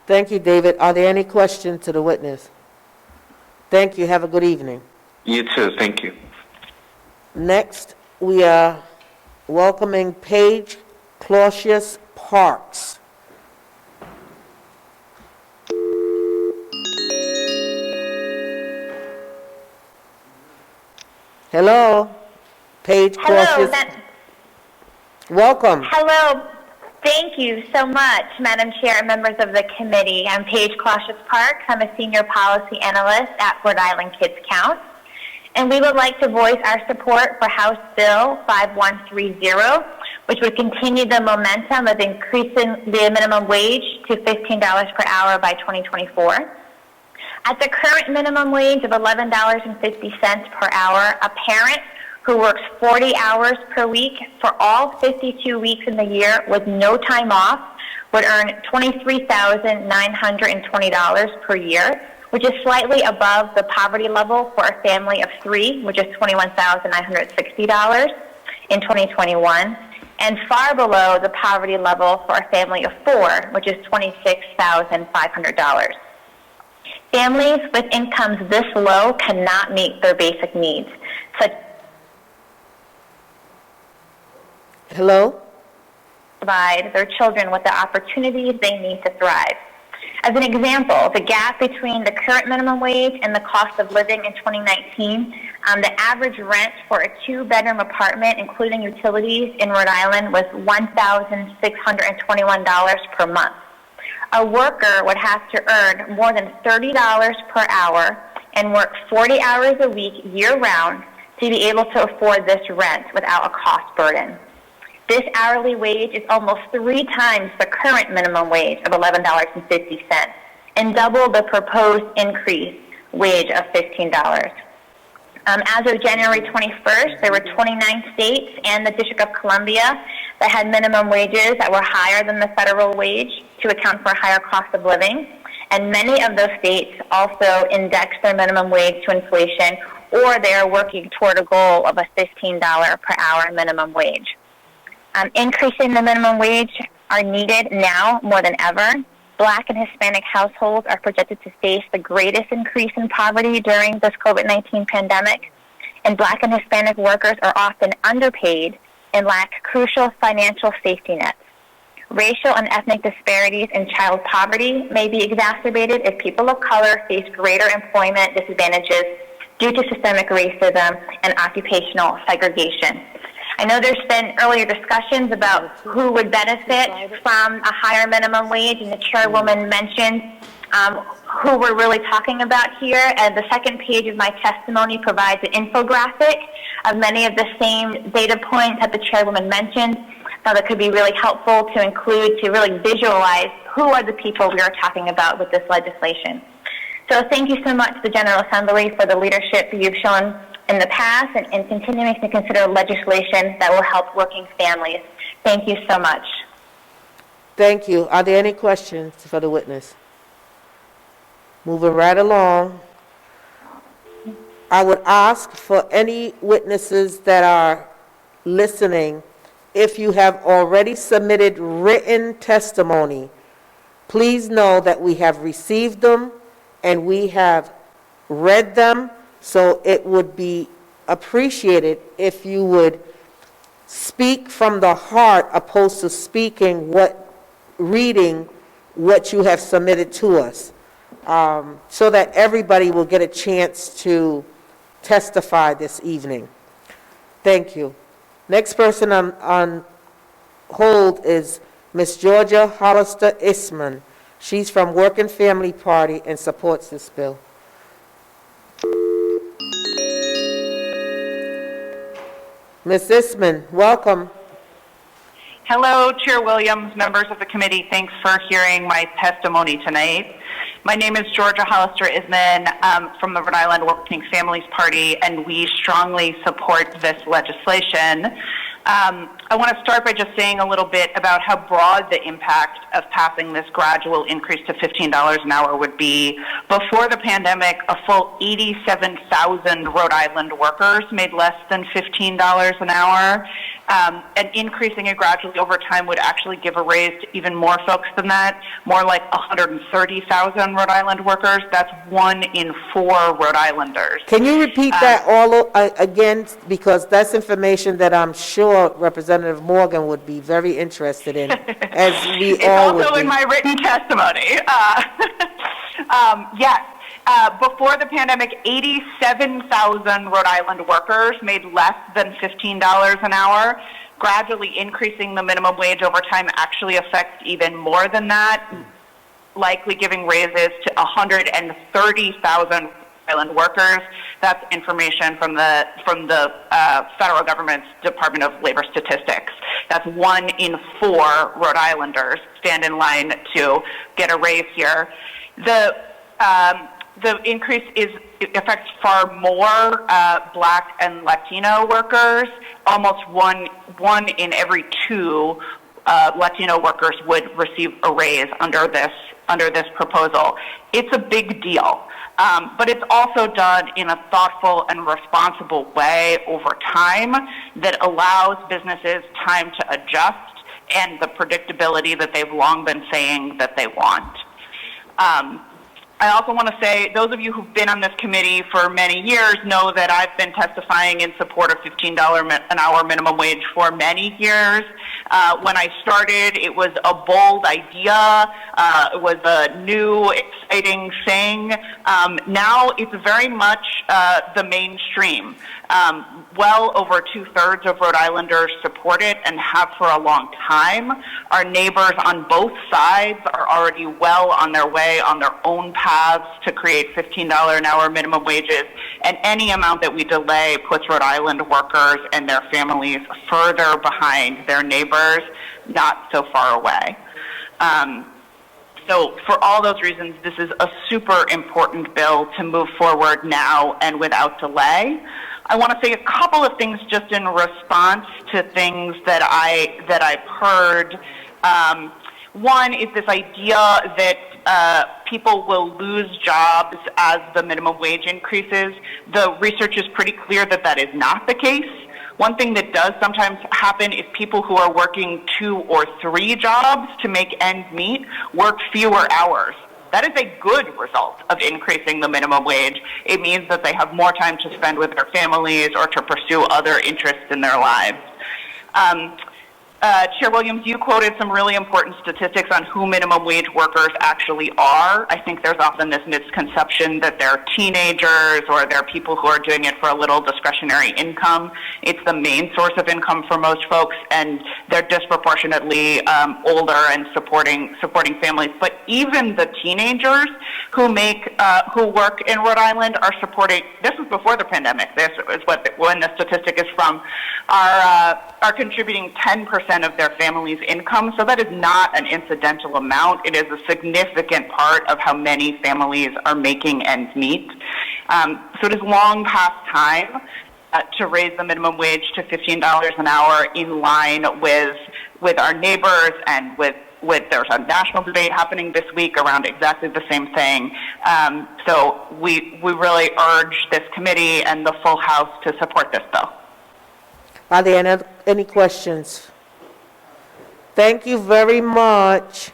Thank you, David. Are there any questions to the witness? Thank you. Have a good evening. You too. Thank you. Next, we are welcoming Paige Clausius Parks. Hello, Paige Clausius. Welcome. Hello. Thank you so much, Madam Chair and members of the committee. I'm Paige Clausius Parks. I'm a senior policy analyst at Rhode Island Kids Count. And we would like to voice our support for House Bill 5130, which would continue the momentum of increasing the minimum wage to $15 per hour by 2024. At the current minimum wage of $11.50 per hour, a parent who works 40 hours per week for all 52 weeks in the year with no time off would earn $23,920 per year, which is slightly above the poverty level for a family of 3, which is $21,960 in 2021, and far below the poverty level for a family of 4, which is $26,500. Families with incomes this low cannot meet their basic needs, such Hello? provide their children with the opportunities they need to thrive. As an example, the gap between the current minimum wage and the cost of living in 2019, the average rent for a 2-bedroom apartment, including utilities, in Rhode Island was $1,621 per month. A worker would have to earn more than $30 per hour and work 40 hours a week year-round to be able to afford this rent without a cost burden. This hourly wage is almost 3 times the current minimum wage of $11.50 and double the proposed increased wage of $15. As of January 21st, there were 29 states and the District of Columbia that had minimum wages that were higher than the federal wage to account for a higher cost of living. And many of those states also index their minimum wage to inflation, or they are working toward a goal of a $15 per hour minimum wage. Increasing the minimum wage are needed now more than ever. Black and Hispanic households are projected to face the greatest increase in poverty during this COVID-19 pandemic, and Black and Hispanic workers are often underpaid and lack crucial financial safety nets. Racial and ethnic disparities in child poverty may be exacerbated if people of color face greater employment disadvantages due to systemic racism and occupational segregation. I know there's been earlier discussions about who would benefit from a higher minimum wage, and the chairwoman mentioned who we're really talking about here. And the second page of my testimony provides an infographic of many of the same data points that the chairwoman mentioned that could be really helpful to include to really visualize who are the people we are talking about with this legislation. So thank you so much to the General Assembly for the leadership you've shown in the past and continuing to consider legislation that will help working families. Thank you so much. Thank you. Are there any questions for the witness? Moving right along. I would ask for any witnesses that are listening, if you have already submitted written testimony, please know that we have received them and we have read them. So it would be appreciated if you would speak from the heart opposed to reading what you have submitted to us, so that everybody will get a chance to testify this evening. Thank you. Next person on hold is Ms. Georgia Hollister Isman. She's from Working Family Party and supports this bill. Ms. Isman, welcome. Hello, Chair Williams, members of the committee. Thanks for hearing my testimony tonight. My name is Georgia Hollister Isman from the Rhode Island Working Families Party, and we strongly support this legislation. I want to start by just saying a little bit about how broad the impact of passing this gradual increase to $15 an hour would be. Before the pandemic, a full 87,000 Rhode Island workers made less than $15 an hour. And increasing it gradually over time would actually give a raise to even more folks than that, more like 130,000 Rhode Island workers. That's 1 in 4 Rhode Islanders. Can you repeat that all again? Because that's information that I'm sure Representative Morgan would be very interested in, as we all would be. It's also in my written testimony. Yes. Before the pandemic, 87,000 Rhode Island workers made less than $15 an hour. Gradually increasing the minimum wage over time actually affects even more than that, likely giving raises to 130,000 Island workers. That's information from the federal government's Department of Labor Statistics. That's 1 in 4 Rhode Islanders stand in line to get a raise here. The increase affects far more Black and Latino workers. Almost one in every 2 Latino workers would receive a raise under this proposal. It's a big deal. But it's also done in a thoughtful and responsible way over time that allows businesses time to adjust and the predictability that they've long been saying that they want. I also want to say, those of you who've been on this committee for many years know that I've been testifying in support of $15 an hour minimum wage for many years. When I started, it was a bold idea. It was a new, exciting thing. Now it's very much the mainstream. Well over 2/3 of Rhode Islanders support it and have for a long time. Our neighbors on both sides are already well on their way on their own paths to create $15 an hour minimum wages, and any amount that we delay puts Rhode Island workers and their families further behind their neighbors, not so far away. So for all those reasons, this is a super important bill to move forward now and without delay. I want to say a couple of things just in response to things that I've heard. One is this idea that people will lose jobs as the minimum wage increases. The research is pretty clear that that is not the case. One thing that does sometimes happen is people who are working 2 or 3 jobs to make ends meet work fewer hours. That is a good result of increasing the minimum wage. It means that they have more time to spend with their families or to pursue other interests in their lives. Chair Williams, you quoted some really important statistics on who minimum wage workers actually are. I think there's often this misconception that they're teenagers or they're people who are doing it for a little discretionary income. It's the main source of income for most folks, and they're disproportionately older and supporting families. But even the teenagers who work in Rhode Island are supporting. This was before the pandemic. This is when the statistic is from. Are contributing 10% of their family's income, so that is not an incidental amount. It is a significant part of how many families are making ends meet. So it is long past time to raise the minimum wage to $15 an hour in line with our neighbors and with there's a national debate happening this week around exactly the same thing. So we really urge this committee and the full House to support this bill. Are there any questions? Thank you very much.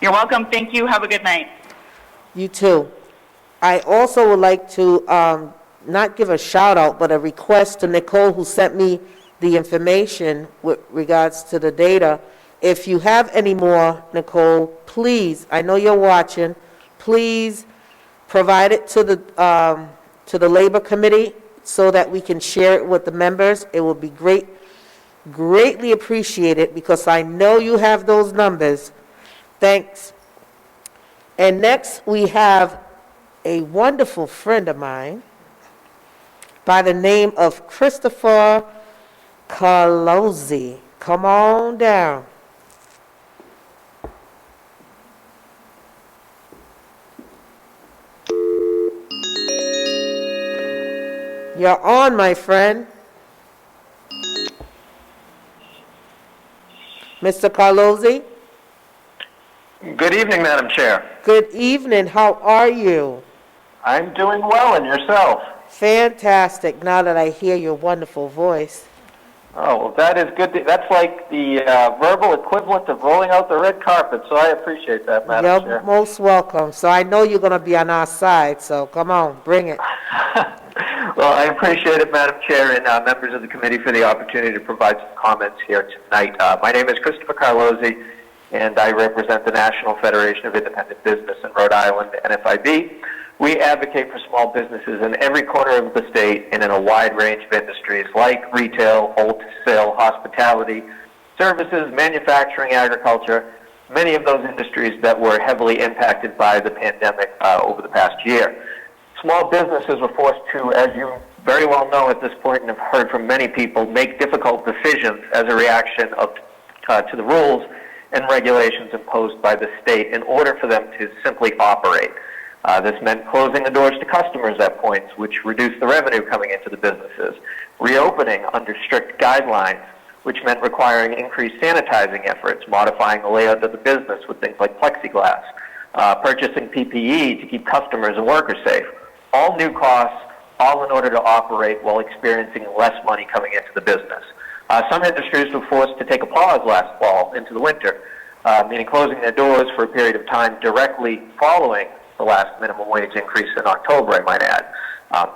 You're welcome. Thank you. Have a good night. You too. I also would like to not give a shout out, but a request to Nicole, who sent me the information with regards to the data. If you have any more, Nicole, please, I know you're watching, please provide it to the Labor Committee so that we can share it with the members. It will be greatly appreciated, because I know you have those numbers. Thanks. And next, we have a wonderful friend of mine by the name of Christopher Carlozzi. Come on down. You're on, my friend. Mr. Carlozzi? Good evening, Madam Chair. Good evening. How are you? I'm doing well, and yourself? Fantastic, now that I hear your wonderful voice. Oh, well, that is good. That's like the verbal equivalent of rolling out the red carpet, so I appreciate that, Madam Chair. You're most welcome. So I know you're going to be on our side, so come on, bring it. Well, I appreciate it, Madam Chair, and members of the committee for the opportunity to provide some comments here tonight. My name is Christopher Carlozzi, and I represent the National Federation of Independent Business in Rhode Island, NFIB. We advocate for small businesses in every corner of the state and in a wide range of industries like retail, wholesale, hospitality, services, manufacturing, agriculture, many of those industries that were heavily impacted by the pandemic over the past year. Small businesses were forced to, as you very well know at this point and have heard from many people, make difficult decisions as a reaction to the rules and regulations imposed by the state in order for them to simply operate. This meant closing the doors to customers at points, which reduced the revenue coming into the businesses, reopening under strict guidelines, which meant requiring increased sanitizing efforts, modifying the layout of the business with things like plexiglass, purchasing PPE to keep customers and workers safe. All new costs, all in order to operate while experiencing less money coming into the business. Some industries were forced to take a pause last fall into the winter, meaning closing their doors for a period of time directly following the last minimum wage increase in October, I might add.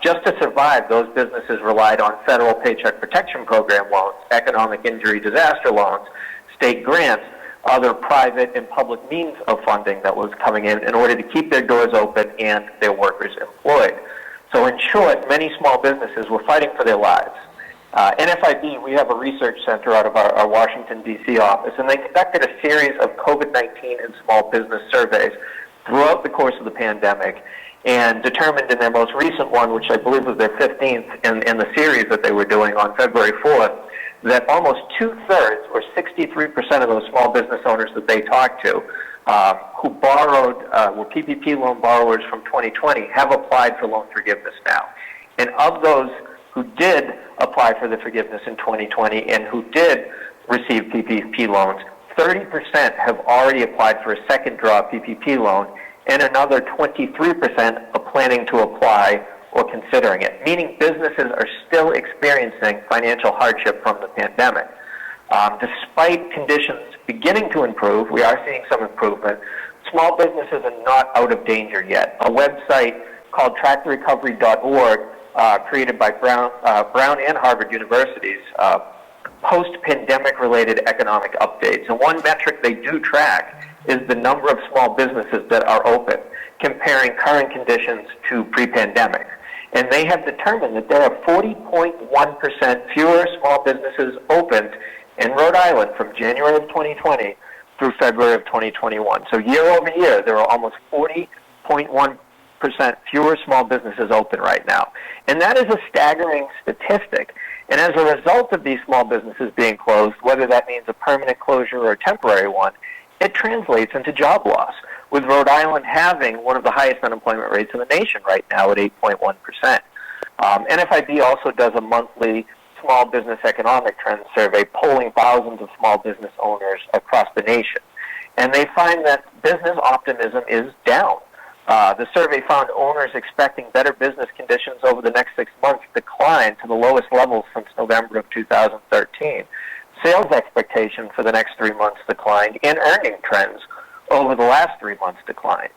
Just to survive, those businesses relied on federal Paycheck Protection Program loans, economic injury disaster loans, state grants, other private and public means of funding that was coming in order to keep their doors open and their workers employed. So in short, many small businesses were fighting for their lives. NFIB, we have a research center out of our Washington, D.C. office, and they conducted a series of COVID-19 and small business surveys throughout the course of the pandemic, and determined in their most recent one, which I believe was their 15th in the series that they were doing on February 4th, that almost two-thirds, or 63% of those small business owners that they talked to, who borrowed, were PPP loan borrowers from 2020, have applied for loan forgiveness now. And of those who did apply for the forgiveness in 2020 and who did receive PPP loans, 30% have already applied for a second draw PPP loan, and another 23% are planning to apply or considering it, meaning businesses are still experiencing financial hardship from the pandemic. Despite conditions beginning to improve, we are seeing some improvement. Small businesses are not out of danger yet. A website called tracktherecovery.org, created by Brown and Harvard universities, post-pandemic related economic updates. And one metric they do track is the number of small businesses that are open, comparing current conditions to pre-pandemic. And they have determined that there are 40.1% fewer small businesses opened in Rhode Island from January of 2020 through February of 2021. So year over year, there are almost 40.1% fewer small businesses open right now. And that is a staggering statistic. And as a result of these small businesses being closed, whether that means a permanent closure or a temporary one, it translates into job loss, with Rhode Island having one of the highest unemployment rates in the nation right now at 8.1%. NFIB also does a monthly small business economic trends survey, polling thousands of small business owners across the nation. And they find that business optimism is down. The survey found owners expecting better business conditions over the next 6 months decline to the lowest levels since November of 2013. Sales expectations for the next 3 months declined, and earning trends over the last 3 months declined.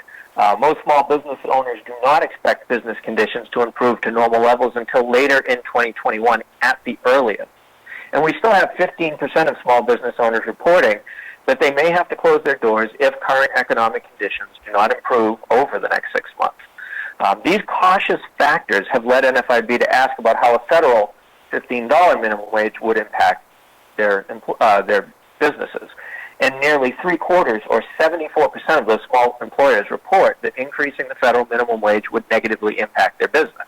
Most small business owners do not expect business conditions to improve to normal levels until later in 2021 at the earliest. And we still have 15% of small business owners reporting that they may have to close their doors if current economic conditions do not improve over the next 6 months. These cautious factors have led NFIB to ask about how a federal $15 minimum wage would impact their businesses. And nearly three-quarters, or 74% of those small employers report that increasing the federal minimum wage would negatively impact their business.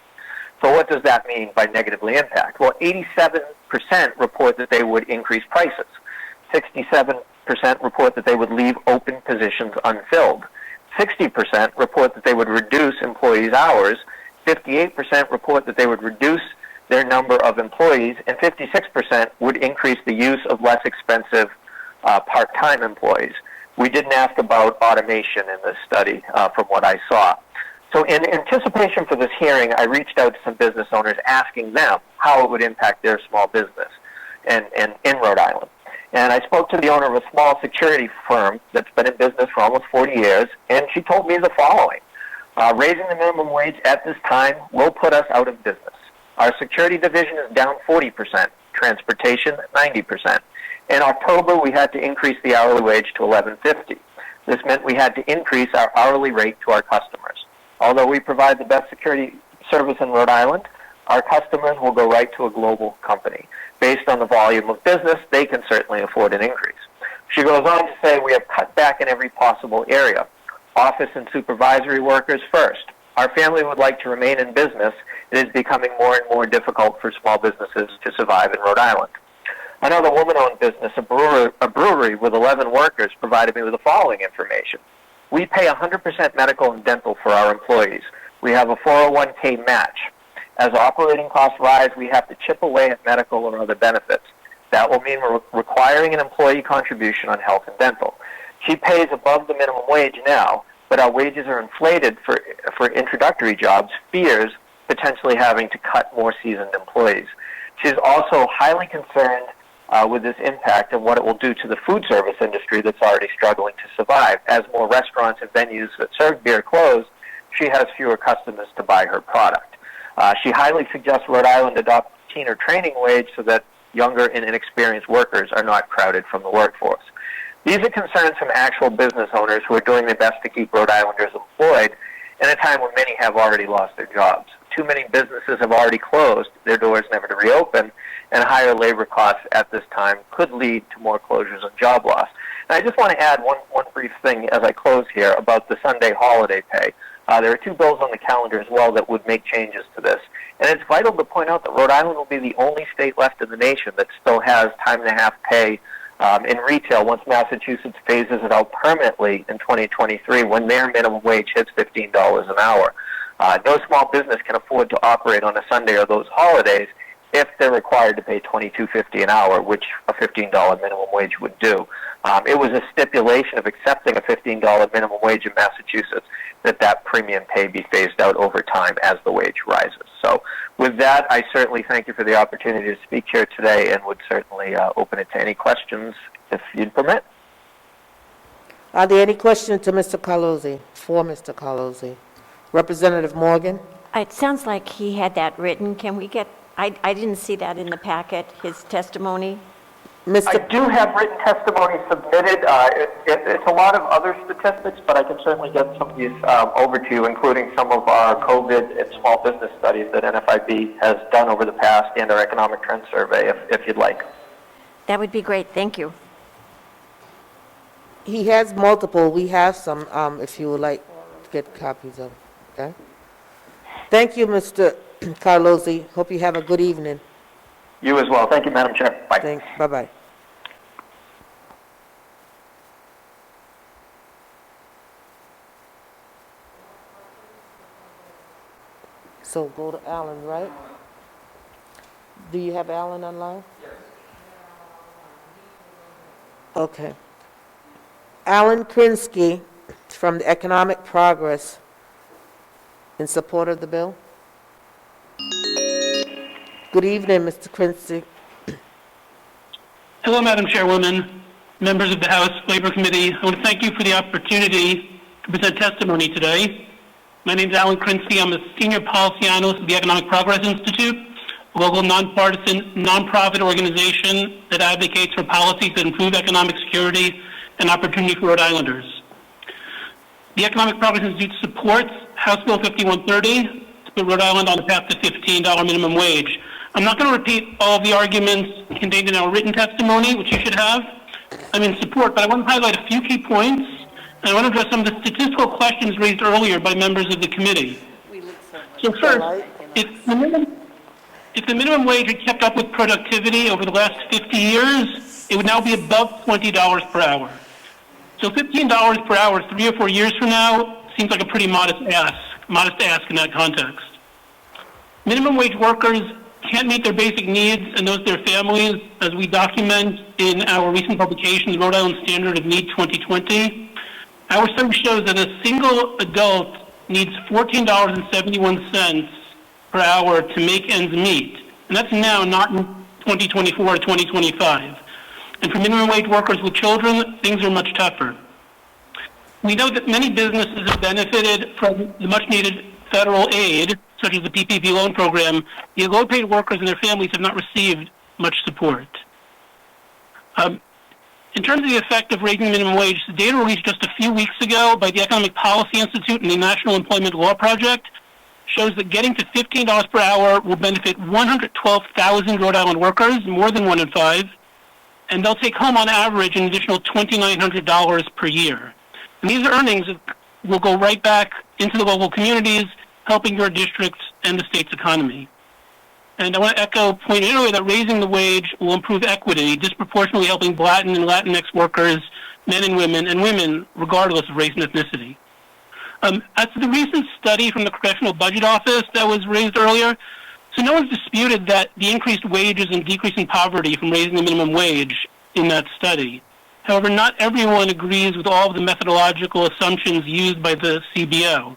So what does that mean by negatively impact? Well, 87% report that they would increase prices. 67% report that they would leave open positions unfilled. 60% report that they would reduce employees' hours. 58% report that they would reduce their number of employees, and 56% would increase the use of less expensive part-time employees. We didn't ask about automation in this study from what I saw. So in anticipation for this hearing, I reached out to some business owners asking them how it would impact their small business and in Rhode Island. And I spoke to the owner of a small security firm that's been in business for almost 40 years, and she told me the following. Raising the minimum wage at this time will put us out of business. Our security division is down 40%, transportation 90%, In October, we had to increase the hourly wage to $11.50. This meant we had to increase our hourly rate to our customers. Although we provide the best security service in Rhode Island, our customers will go right to a global company. Based on the volume of business, they can certainly afford an increase. She goes on to say we have cut back in every possible area. Office and supervisory workers first. Our family would like to remain in business. It is becoming more and more difficult for small businesses to survive in Rhode Island. Another woman-owned business, a brewery with 11 workers, provided me with the following information. We pay 100% medical and dental for our employees. We have a 401k match. As operating costs rise, we have to chip away at medical or other benefits. That will mean we're requiring an employee contribution on health and dental. She pays above the minimum wage now, but our wages are inflated for introductory jobs, fears potentially having to cut more seasoned employees. She's also highly concerned with this impact and what it will do to the food service industry that's already struggling to survive. As more restaurants and venues that serve beer close, she has fewer customers to buy her product. She highly suggests Rhode Island adopt a teen or training wage so that younger and inexperienced workers are not crowded from the workforce. These are concerns from actual business owners who are doing their best to keep Rhode Islanders employed in a time when many have already lost their jobs. Too many businesses have already closed their doors never to reopen, and higher labor costs at this time could lead to more closures and job loss. And I just want to add one brief thing as I close here about the Sunday holiday pay. There are two bills on the calendar as well that would make changes to this. And it's vital to point out that Rhode Island will be the only state left in the nation that still has time and a half pay in retail once Massachusetts phases it out permanently in 2023 when their minimum wage hits $15 an hour. No small business can afford to operate on a Sunday or those holidays if they're required to pay $22.50 an hour, which a $15 minimum wage would do. It was a stipulation of accepting a $15 minimum wage in Massachusetts that premium pay be phased out over time as the wage rises. So with that, I certainly thank you for the opportunity to speak here today and would certainly open it to any questions if you'd permit. Are there any questions to Mr. Carlozzi, for Mr. Carlozzi? Representative Morgan? It sounds like he had that written. Can we get, I didn't see that in the packet, his testimony. I do have written testimony submitted. It's a lot of other statistics, but I can certainly get some of these over to you, including some of our COVID and small business studies that NFIB has done over the past and our economic trend survey, if you'd like. That would be great. Thank you. He has multiple. We have some, if you would like to get copies of, okay? Thank you, Mr. Carlozzi. Hope you have a good evening. You as well. Thank you, Madam Chair. Bye. Thanks. Bye-bye. So go to Alan, right? Do you have Alan online? Yes. Okay. Alan Krinsky from the Economic Progress in support of the bill. Good evening, Mr. Krinsky. Hello, Madam Chairwoman, members of the House Labor Committee. I want to thank you for the opportunity to present testimony today. My name is Alan Krinsky. I'm a senior policy analyst at the Economic Progress Institute, a local nonpartisan, nonprofit organization that advocates for policies that improve economic security and opportunity for Rhode Islanders. The Economic Progress Institute supports House Bill 5130 to put Rhode Island on the path to $15 minimum wage. I'm not going to repeat all of the arguments contained in our written testimony, which you should have. I'm in support, but I want to highlight a few key points, and I want to address some of the statistical questions raised earlier by members of the committee. So first, if the minimum wage had kept up with productivity over the last 50 years, it would now be above $20 per hour. So $15 per hour 3 or 4 years from now seems like a pretty modest ask in that context. Minimum wage workers can't meet their basic needs and those of their families, as we document in our recent publication, the Rhode Island Standard of Need 2020. Our study shows that a single adult needs $14.71 per hour to make ends meet. And that's now, not in 2024 or 2025. And for minimum wage workers with children, things are much tougher. We know that many businesses have benefited from the much-needed federal aid, such as the PPP loan program. The low-paid workers and their families have not received much support. In terms of the effect of raising the minimum wage, the data released just a few weeks ago by the Economic Policy Institute and the National Employment Law Project shows that getting to $15 per hour will benefit 112,000 Rhode Island workers, more than 1 in 5, and they'll take home on average an additional $2,900 per year. And these earnings will go right back into the local communities, helping your districts and the state's economy. And I want to echo a point earlier that raising the wage will improve equity, disproportionately helping Latin and Latinx workers, men and women, regardless of race and ethnicity. As to the recent study from the Congressional Budget Office that was raised earlier, so no one's disputed that the increased wages and decrease in poverty from raising the minimum wage in that study. However, not everyone agrees with all of the methodological assumptions used by the CBO.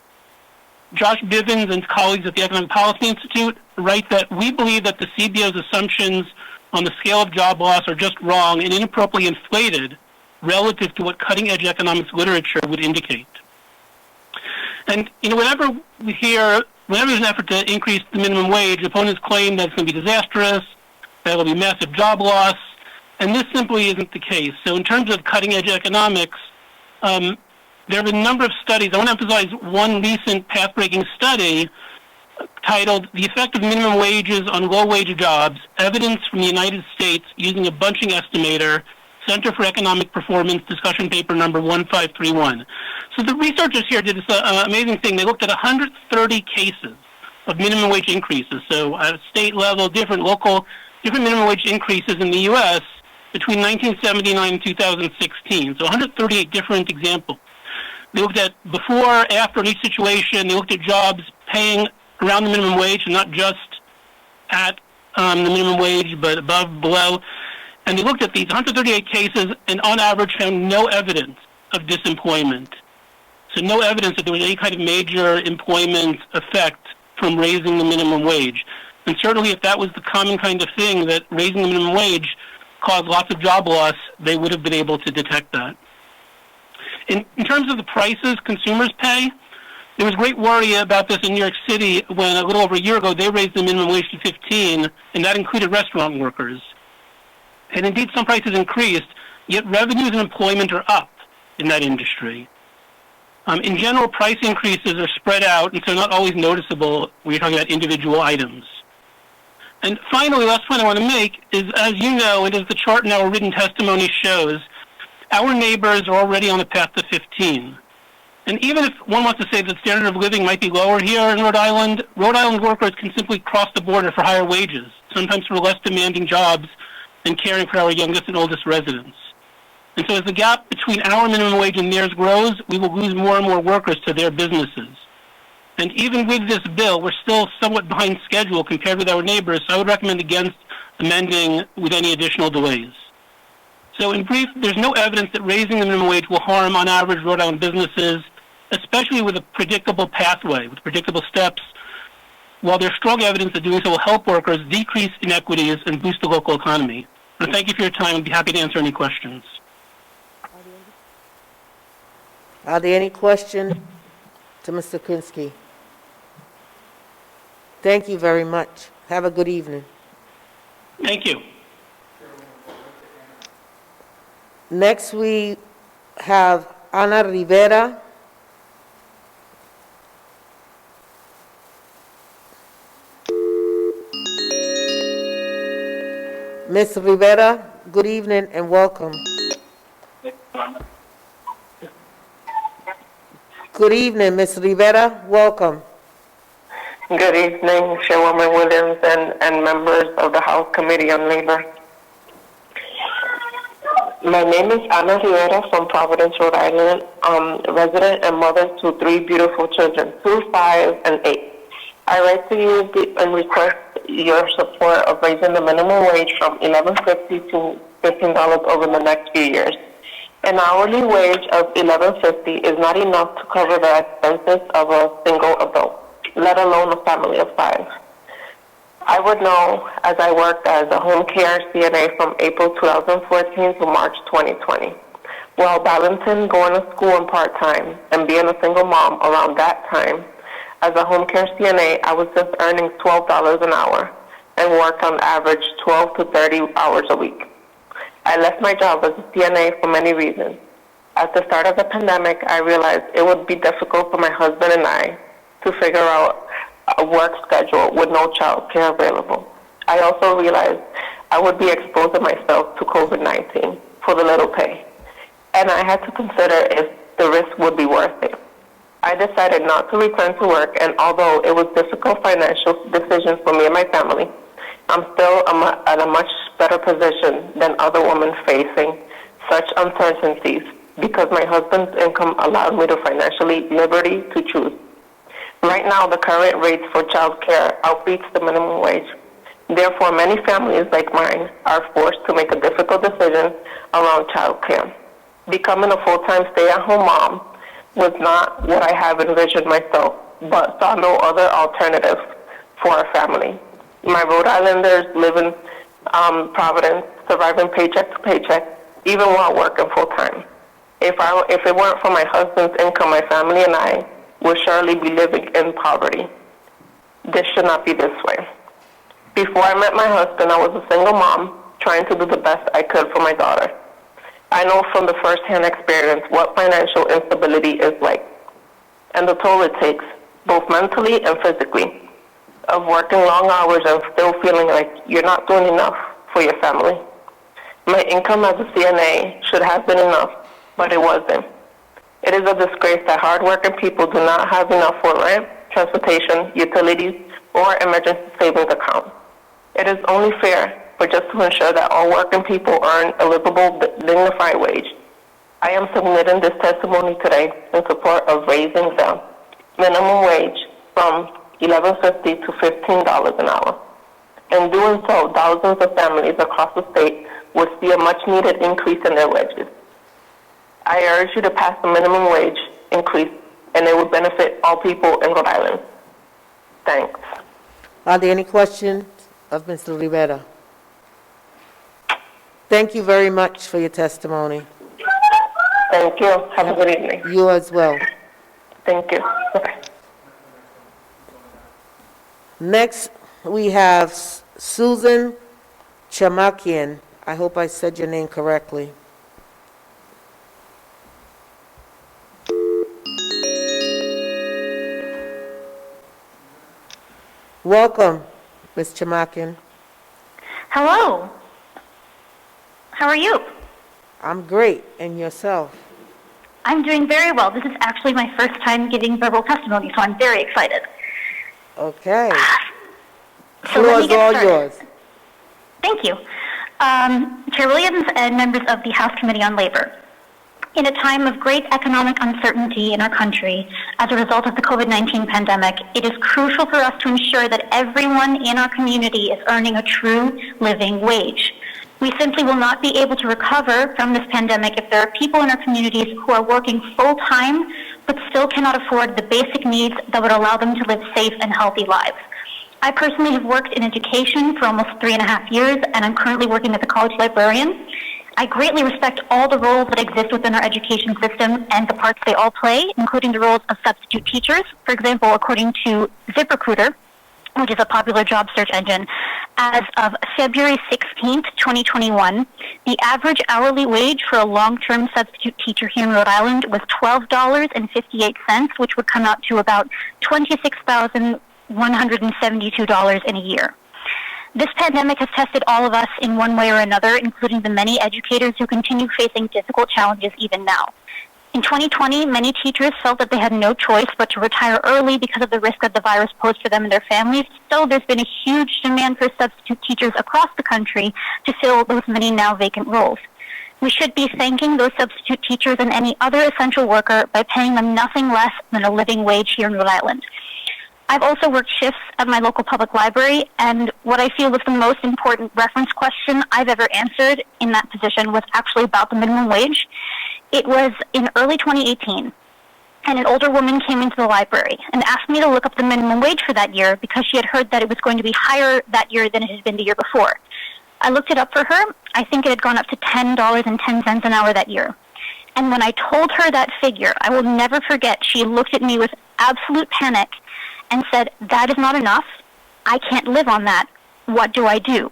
Josh Bivens and colleagues at the Economic Policy Institute write that we believe that the CBO's assumptions on the scale of job loss are just wrong and inappropriately inflated relative to what cutting-edge economics literature would indicate. And, whenever there's an effort to increase the minimum wage, opponents claim that it's going to be disastrous, that it'll be massive job loss, and this simply isn't the case. So in terms of cutting-edge economics, there have been a number of studies. I want to emphasize one recent path-breaking study titled The Effect of Minimum Wages on Low-Wage Jobs, Evidence from the United States Using a Bunching Estimator, Center for Economic Performance, discussion paper number 1531. So the researchers here did this amazing thing. They looked at 130 cases of minimum wage increases. So at a state level, different minimum wage increases in the U.S. between 1979 and 2016. So 138 different examples. They looked at before, after in each situation. They looked at jobs paying around the minimum wage, and not just at the minimum wage, but above, below. And they looked at these 138 cases and on average found no evidence of disemployment. So no evidence that there was any kind of major employment effect from raising the minimum wage. And certainly if that was the common kind of thing, that raising the minimum wage caused lots of job loss, they would have been able to detect that. In terms of the prices consumers pay, there was great worry about this in New York City when a little over a year ago they raised the minimum wage to $15, and that included restaurant workers. And indeed, some prices increased, yet revenues and employment are up in that industry. In general, price increases are spread out, and so not always noticeable when you're talking about individual items. And finally, last point I want to make is, as you know, and as the chart in our written testimony shows, our neighbors are already on the path to 15. And even if one wants to say that standard of living might be lower here in Rhode Island workers can simply cross the border for higher wages, sometimes for less demanding jobs and caring for our youngest and oldest residents. And so as the gap between our minimum wage and theirs grows, we will lose more and more workers to their businesses. And even with this bill, we're still somewhat behind schedule compared with our neighbors, so I would recommend against amending with any additional delays. So in brief, there's no evidence that raising the minimum wage will harm on average Rhode Island businesses, especially with a predictable pathway, with predictable steps, while there's strong evidence that doing so will help workers decrease inequities and boost the local economy. So thank you for your time. I'd be happy to answer any questions. Are there any questions to Mr. Krinsky? Thank you very much. Have a good evening. Thank you. Next, we have Ana Rivera. Ms. Rivera, good evening and welcome. Good evening, Ms. Rivera, welcome. Good evening, Chairwoman Williams and members of the House Committee on Labor. My name is Ana Rivera from Providence, Rhode Island, resident and mother to 3 beautiful children, 2, 5, and 8. I write to you and request your support of raising the minimum wage from $11.50 to $15 over the next few years. An hourly wage of $11.50 is not enough to cover the expenses of a single adult, let alone a family of 5. I would know as I worked as a home care CNA from April 2014 to March 2020. While balancing going to school and part-time and being a single mom around that time, as a home care CNA, I was just earning $12 an hour and worked on average 12 to 30 hours a week. I left my job as a CNA for many reasons. At the start of the pandemic, I realized it would be difficult for my husband and I to figure out a work schedule with no child care available. I also realized I would be exposing myself to COVID-19 for the little pay, and I had to consider if the risk would be worth it. I decided not to return to work, and although it was a difficult financial decision for me and my family, I'm still at a much better position than other women facing such uncertainties because my husband's income allowed me the financially liberty to choose. Right now, the current rates for child care outreach the minimum wage. Therefore, many families like mine are forced to make a difficult decision around child care. Becoming a full-time stay-at-home mom was not what I have envisioned myself, but saw no other alternative for our family. My Rhode Islanders live in Providence, surviving paycheck to paycheck, even while working full-time. If it weren't for my husband's income, my family and I would surely be living in poverty. This should not be this way. Before I met my husband, I was a single mom trying to do the best I could for my daughter. I know from the first-hand experience what financial instability is like and the toll it takes, both mentally and physically, of working long hours and still feeling like you're not doing enough for your family. My income as a CNA should have been enough, but it wasn't. It is a disgrace that hardworking people do not have enough for rent, transportation, utilities, or emergency savings account. It is only fair for just to ensure that all working people earn a livable, dignified wage. I am submitting this testimony today in support of raising the minimum wage from $11.50 to $15 an hour. In doing so, thousands of families across the state would see a much-needed increase in their wages. I urge you to pass the minimum wage increase, and it will benefit all people in Rhode Island. Thanks. Are there any questions of Mr. Rivera? Thank you very much for your testimony. Thank you. Have a good evening. You as well. Thank you. Bye. Next, we have Susan Chamacien. I hope I said your name correctly. Welcome, Ms. Chamacien. Hello. How are you? I'm great. And yourself? I'm doing very well. This is actually my first time giving verbal testimony, so I'm very excited. Okay. So let me Floor is get all started. yours. Thank you. Chair Williams and members of the House Committee on Labor. In a time of great economic uncertainty in our country as a result of the COVID-19 pandemic, it is crucial for us to ensure that everyone in our community is earning a true living wage. We simply will not be able to recover from this pandemic if there are people in our communities who are working full-time but still cannot afford the basic needs that would allow them to live safe and healthy lives. I personally have worked in education for almost 3.5 years, and I'm currently working as a college librarian. I greatly respect all the roles that exist within our education system and the parts they all play, including the roles of substitute teachers. For example, according to ZipRecruiter, which is a popular job search engine, as of February 16th, 2021, the average hourly wage for a long-term substitute teacher here in Rhode Island was $12.58, which would come out to about $26,172 in a year. This pandemic has tested all of us in one way or another, including the many educators who continue facing difficult challenges even now. In 2020, many teachers felt that they had no choice but to retire early because of the risk that the virus posed for them and their families. So there's been a huge demand for substitute teachers across the country to fill those many now vacant roles. We should be thanking those substitute teachers and any other essential worker by paying them nothing less than a living wage here in Rhode Island. I've also worked shifts at my local public library, and what I feel was the most important reference question I've ever answered in that position was actually about the minimum wage. It was in early 2018, and an older woman came into the library and asked me to look up the minimum wage for that year because she had heard that it was going to be higher that year than it had been the year before. I looked it up for her. I think it had gone up to $10.10 an hour that year. And when I told her that figure, I will never forget, she looked at me with absolute panic and said, "That is not enough. I can't live on that. What do I do?"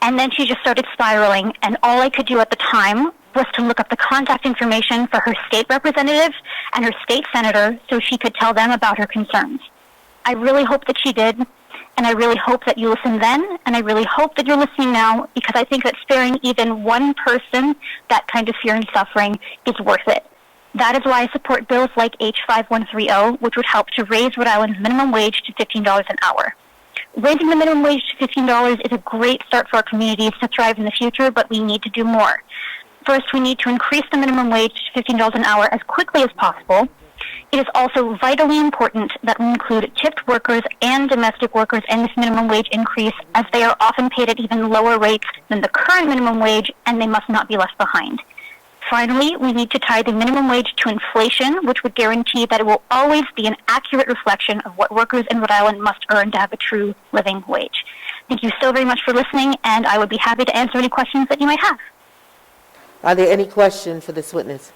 And then she just started spiraling, and all I could do at the time was to look up the contact information for her state representative and her state senator so she could tell them about her concerns. I really hope that she did, and I really hope that you listened then, and I really hope that you're listening now, because I think that sparing even one person that kind of fear and suffering is worth it. That is why I support bills like H5130, which would help to raise Rhode Island's minimum wage to $15 an hour. Raising the minimum wage to $15 is a great start for our communities to thrive in the future, but we need to do more. First, we need to increase the minimum wage to $15 an hour as quickly as possible. It is also vitally important that we include tipped workers and domestic workers in this minimum wage increase, as they are often paid at even lower rates than the current minimum wage, and they must not be left behind. Finally, we need to tie the minimum wage to inflation, which would guarantee that it will always be an accurate reflection of what workers in Rhode Island must earn to have a true living wage. Thank you so very much for listening, and I would be happy to answer any questions that you might have. Are there any questions for this witness?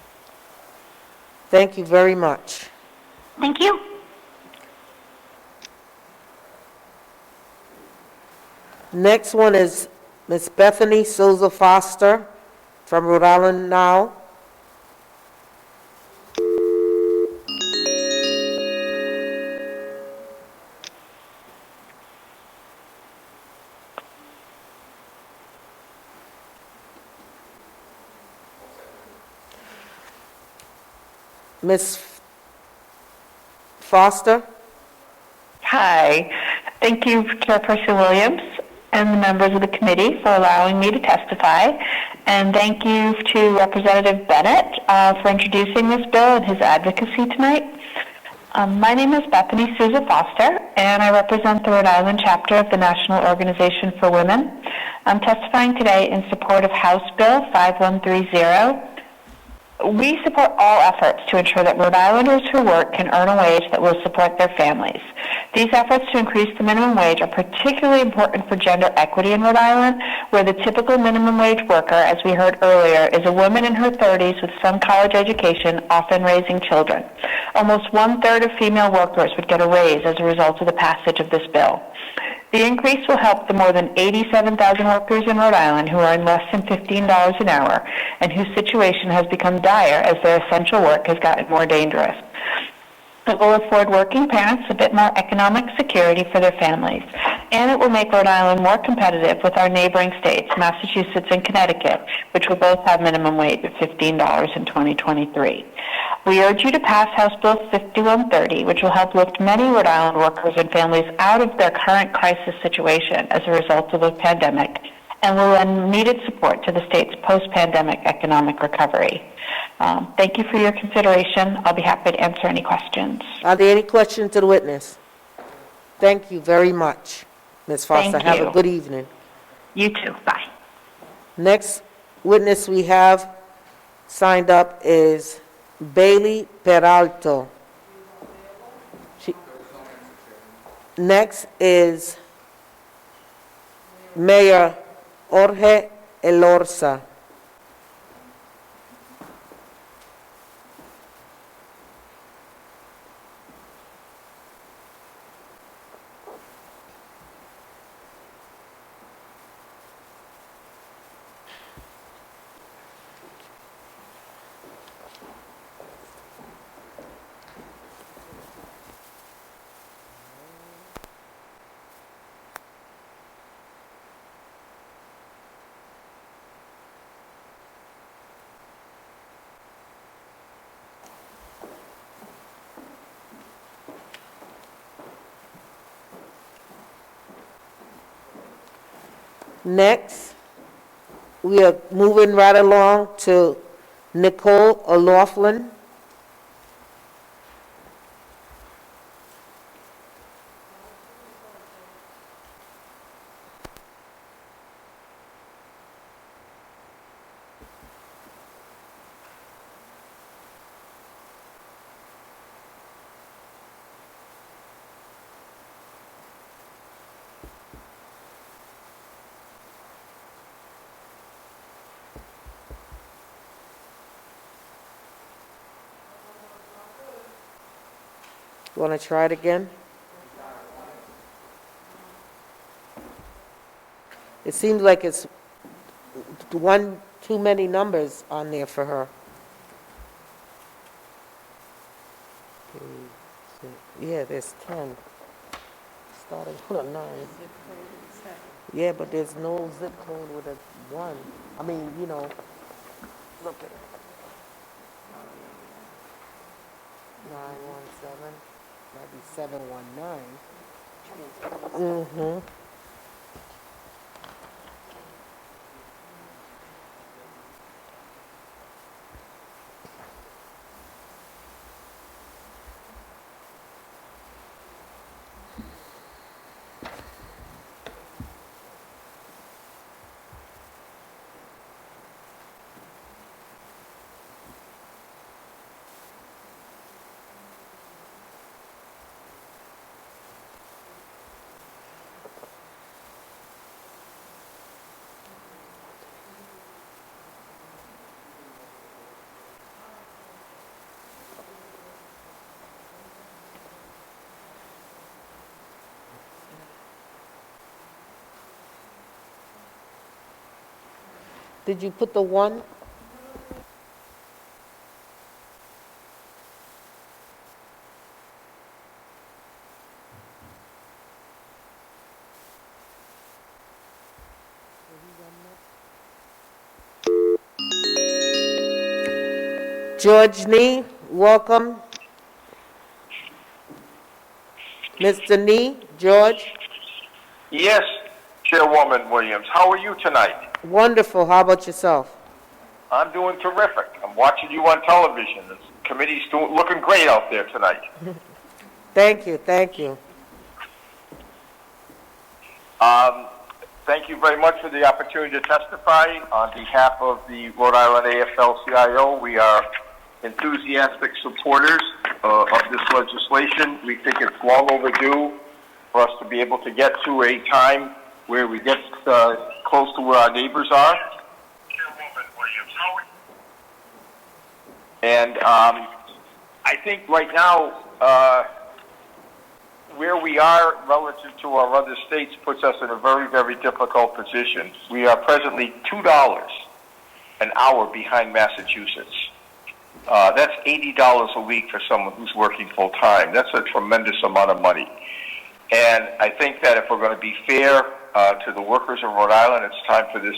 Thank you very much. Thank you. Next one is Miss Bethany Souza Foster from Rhode Island Now. Miss Foster? Hi. Thank you, Chairperson Williams and the members of the committee for allowing me to testify. And thank you to Representative Bennett for introducing this bill and his advocacy tonight. My name is Bethany Souza Foster, and I represent the Rhode Island chapter of the National Organization for Women. I'm testifying today in support of House Bill 5130. We support all efforts to ensure that Rhode Islanders who work can earn a wage that will support their families. These efforts to increase the minimum wage are particularly important for gender equity in Rhode Island, where the typical minimum wage worker, as we heard earlier, is a woman in her 30s with some college education, often raising children. Almost one-third of female workers would get a raise as a result of the passage of this bill. The increase will help the more than 87,000 workers in Rhode Island who earn less than $15 an hour and whose situation has become dire as their essential work has gotten more dangerous. It will afford working parents a bit more economic security for their families, and it will make Rhode Island more competitive with our neighboring states, Massachusetts and Connecticut, which will both have minimum wage of $15 in 2023. We urge you to pass House Bill 5130, which will help lift many Rhode Island workers and families out of their current crisis situation as a result of the pandemic, and will lend needed support to the state's post-pandemic economic recovery. Thank you for your consideration. I'll be happy to answer any questions. Are there any questions to the witness? Thank you very much, Ms. Foster. Thank Have you. a good evening. You too. Bye. Next witness we have signed up is Bailey Peralto. Next is Mayor Jorge Elorza. Next, we are moving right along to Nicole O'Loughlin. You want to try it again? It seems like it's one too many numbers on there for her. Yeah, there's 10. Starting with a 9. Yeah, but there's no zip code with a 1. I mean, you know, look at it. 917, might be 719. Mm-hmm. Did you put the 1? George Nee, welcome. Mr. Nee, George. Yes, Chairwoman Williams. How are you tonight? Wonderful. How about yourself? I'm doing terrific. I'm watching you on television. The committee's looking great out there tonight. Thank you, thank you. Thank you very much for the opportunity to testify. On behalf of the Rhode Island AFL-CIO, we are enthusiastic supporters of this legislation. We think it's long overdue for us to be able to get to a time where we get close to where our neighbors are. And I think right now, where we are relative to our other states puts us in a very, very difficult position. We are presently $2 an hour behind Massachusetts. That's $80 a week for someone who's working full time. That's a tremendous amount of money. And I think that if we're going to be fair to the workers of Rhode Island, it's time for this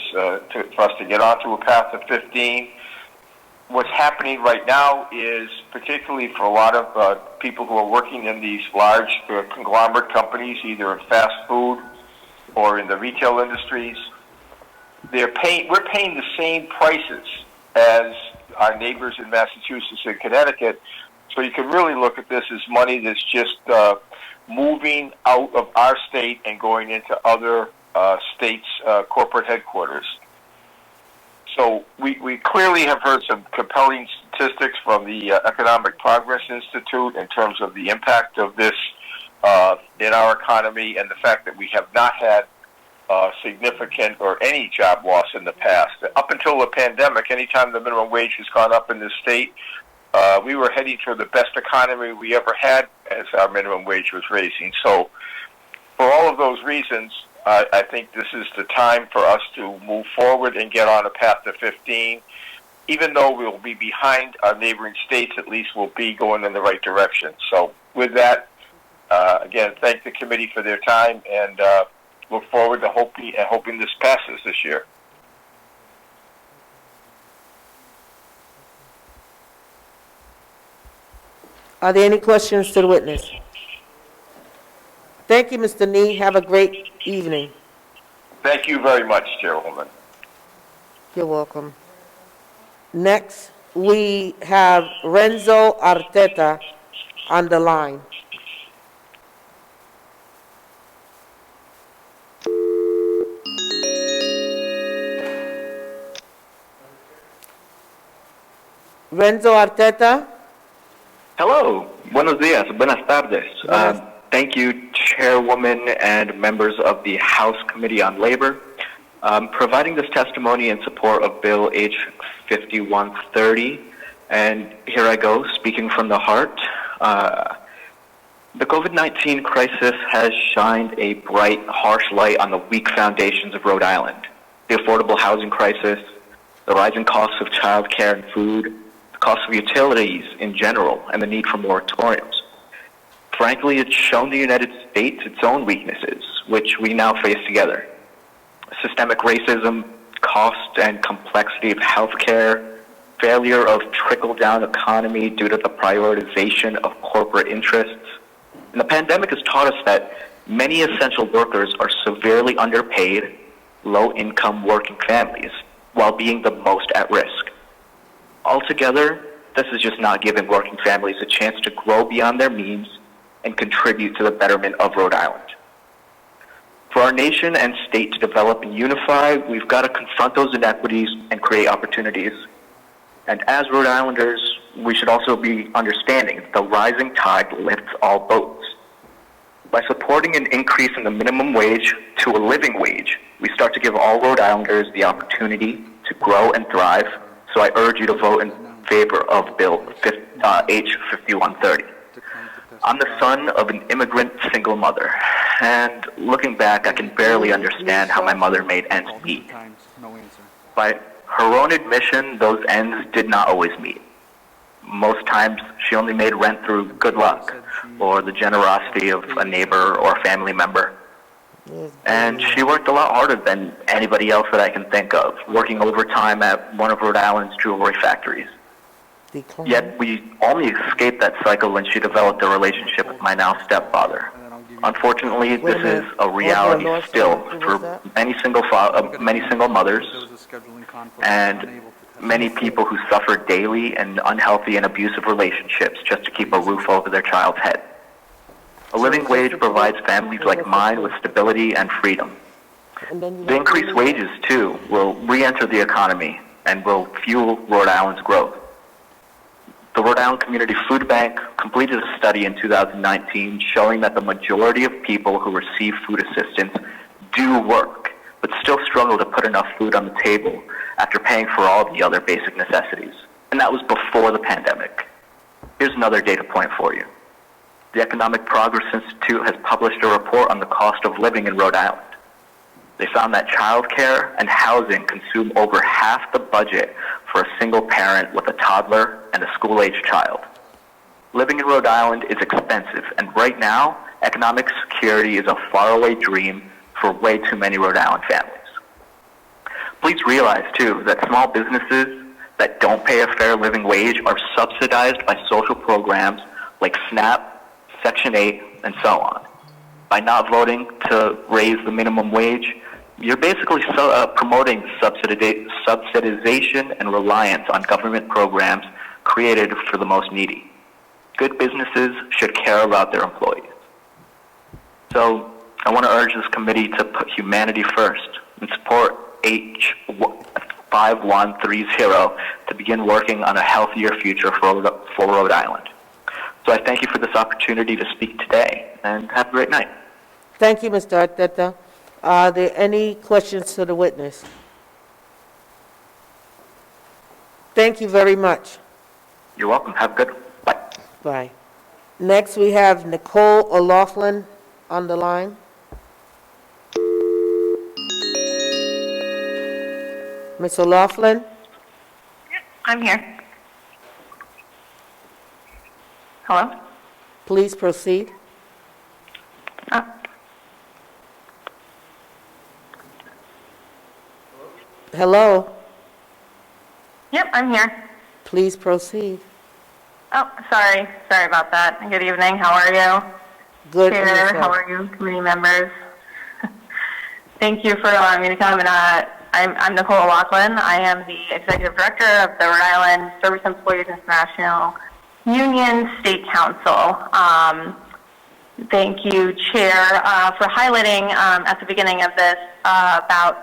for us to get onto a path to 15. What's happening right now is, particularly for a lot of people who are working in these large conglomerate companies, either in fast food or in the retail industries, we're paying the same prices as our neighbors in Massachusetts and Connecticut. So you can really look at this as money that's just moving out of our state and going into other states' corporate headquarters. So we clearly have heard some compelling statistics from the Economic Progress Institute in terms of the impact of this in our economy and the fact that we have not had significant or any job loss in the past. Up until the pandemic, anytime the minimum wage has gone up in this state, we were heading for the best economy we ever had as our minimum wage was raising. So for all of those reasons, I think this is the time for us to move forward and get on a path to 15. Even though we'll be behind our neighboring states, at least we'll be going in the right direction. So with that, again, thank the committee for their time and look forward to hoping this passes this year. Are there any questions to the witness? Thank you, Mr. Nee. Have a great evening. Thank you very much, Chairwoman. You're welcome. Next, we have Renzo Arteta on the line. Renzo Arteta. Hello, buenos días, buenas tardes. Thank you, Chairwoman and members of the House Committee on Labor. Providing this testimony in support of Bill H. 5130, and here I go, speaking from the heart. The COVID-19 crisis has shined a bright, harsh light on the weak foundations of Rhode Island. The affordable housing crisis, the rising costs of childcare and food, the cost of utilities in general, and the need for moratoriums. Frankly, it's shown the United States its own weaknesses, which we now face together. Systemic racism, cost and complexity of healthcare, failure of trickle-down economy due to the prioritization of corporate interests. And the pandemic has taught us that many essential workers are severely underpaid, low-income working families, while being the most at risk. Altogether, this is just not giving working families a chance to grow beyond their means and contribute to the betterment of Rhode Island. For our nation and state to develop and unify, we've got to confront those inequities and create opportunities. And as Rhode Islanders, we should also be understanding that the rising tide lifts all boats. By supporting an increase in the minimum wage to a living wage, we start to give all Rhode Islanders the opportunity to grow and thrive. So I urge you to vote in favor of Bill H. 5130. I'm the son of an immigrant single mother, and looking back, I can barely understand how my mother made ends meet. By her own admission, those ends did not always meet. Most times, she only made rent through good luck or the generosity of a neighbor or a family member. And she worked a lot harder than anybody else that I can think of, working overtime at one of Rhode Island's jewelry factories. Yet we only escaped that cycle when she developed a relationship with my now stepfather. Unfortunately, this is a reality still for many single mothers and many people who suffer daily in unhealthy and abusive relationships just to keep a roof over their child's head. A living wage provides families like mine with stability and freedom. The increased wages, too, will re-enter the economy and will fuel Rhode Island's growth. The Rhode Island Community Food Bank completed a study in 2019 showing that the majority of people who receive food assistance do work, but still struggle to put enough food on the table after paying for all the other basic necessities. And that was before the pandemic. Here's another data point for you. The Economic Progress Institute has published a report on the cost of living in Rhode Island. They found that childcare and housing consume over half the budget for a single parent with a toddler and a school-aged child. Living in Rhode Island is expensive, and right now, economic security is a faraway dream for way too many Rhode Island families. Please realize, too, that small businesses that don't pay a fair living wage are subsidized by social programs like SNAP, Section 8, and so on. By not voting to raise the minimum wage, you're basically promoting subsidization and reliance on government programs created for the most needy. Good businesses should care about their employees. So I want to urge this committee to put humanity first and support H. 5130 to begin working on a healthier future for Rhode Island. So I thank you for this opportunity to speak today, and have a great night. Thank you, Mr. Arteta. Are there any questions to the witness? Thank you very much. You're welcome. Have a good one. Bye. Bye. Next, we have Nicole O'Loughlin on the line. Ms. O'Loughlin? I'm here. Hello? Please proceed. Hello? Yep, I'm here. Please proceed. Oh, sorry about that. Good evening, how are you? Good. Chair, how are you, committee members? Thank you for allowing me to come. And I'm Nicole O'Loughlin. I am the Executive Director of the Rhode Island Service Employees International Union State Council. Thank you, Chair, for highlighting at the beginning of this about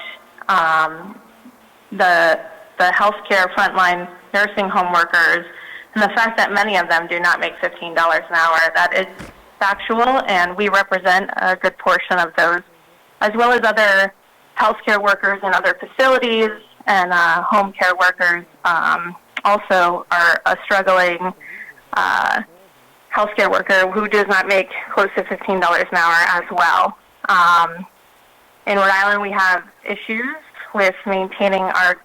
the healthcare frontline nursing home workers and the fact that many of them do not make $15 an hour. That is factual, and we represent a good portion of those, as well as other healthcare workers in other facilities and home care workers also are struggling healthcare worker who does not make close to $15 an hour as well. In Rhode Island, we have issues with maintaining our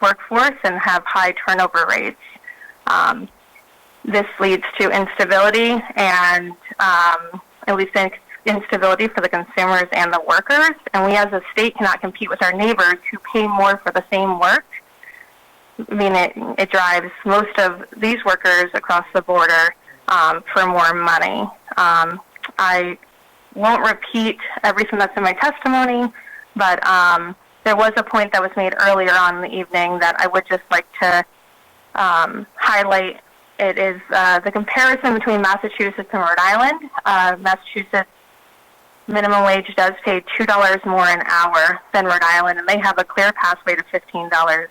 workforce and have high turnover rates. This leads to instability and at least instability for the consumers and the workers. And we as a state cannot compete with our neighbors who pay more for the same work. I mean, it drives most of these workers across the border for more money. I won't repeat everything that's in my testimony, but there was a point that was made earlier on in the evening that I would just like to highlight. It is the comparison between Massachusetts and Rhode Island. Massachusetts minimum wage does pay $2 more an hour than Rhode Island, and they have a clear pathway to $15.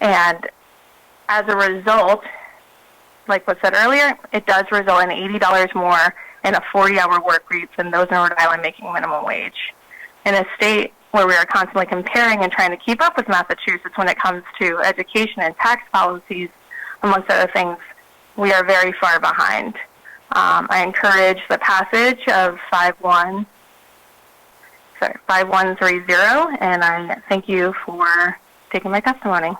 And as a result, like was said earlier, it does result in $80 more in a 40-hour work week than those in Rhode Island making minimum wage. In a state where we are constantly comparing and trying to keep up with Massachusetts when it comes to education and tax policies, amongst other things, we are very far behind. I encourage the passage of 5130, and I thank you for taking my testimony.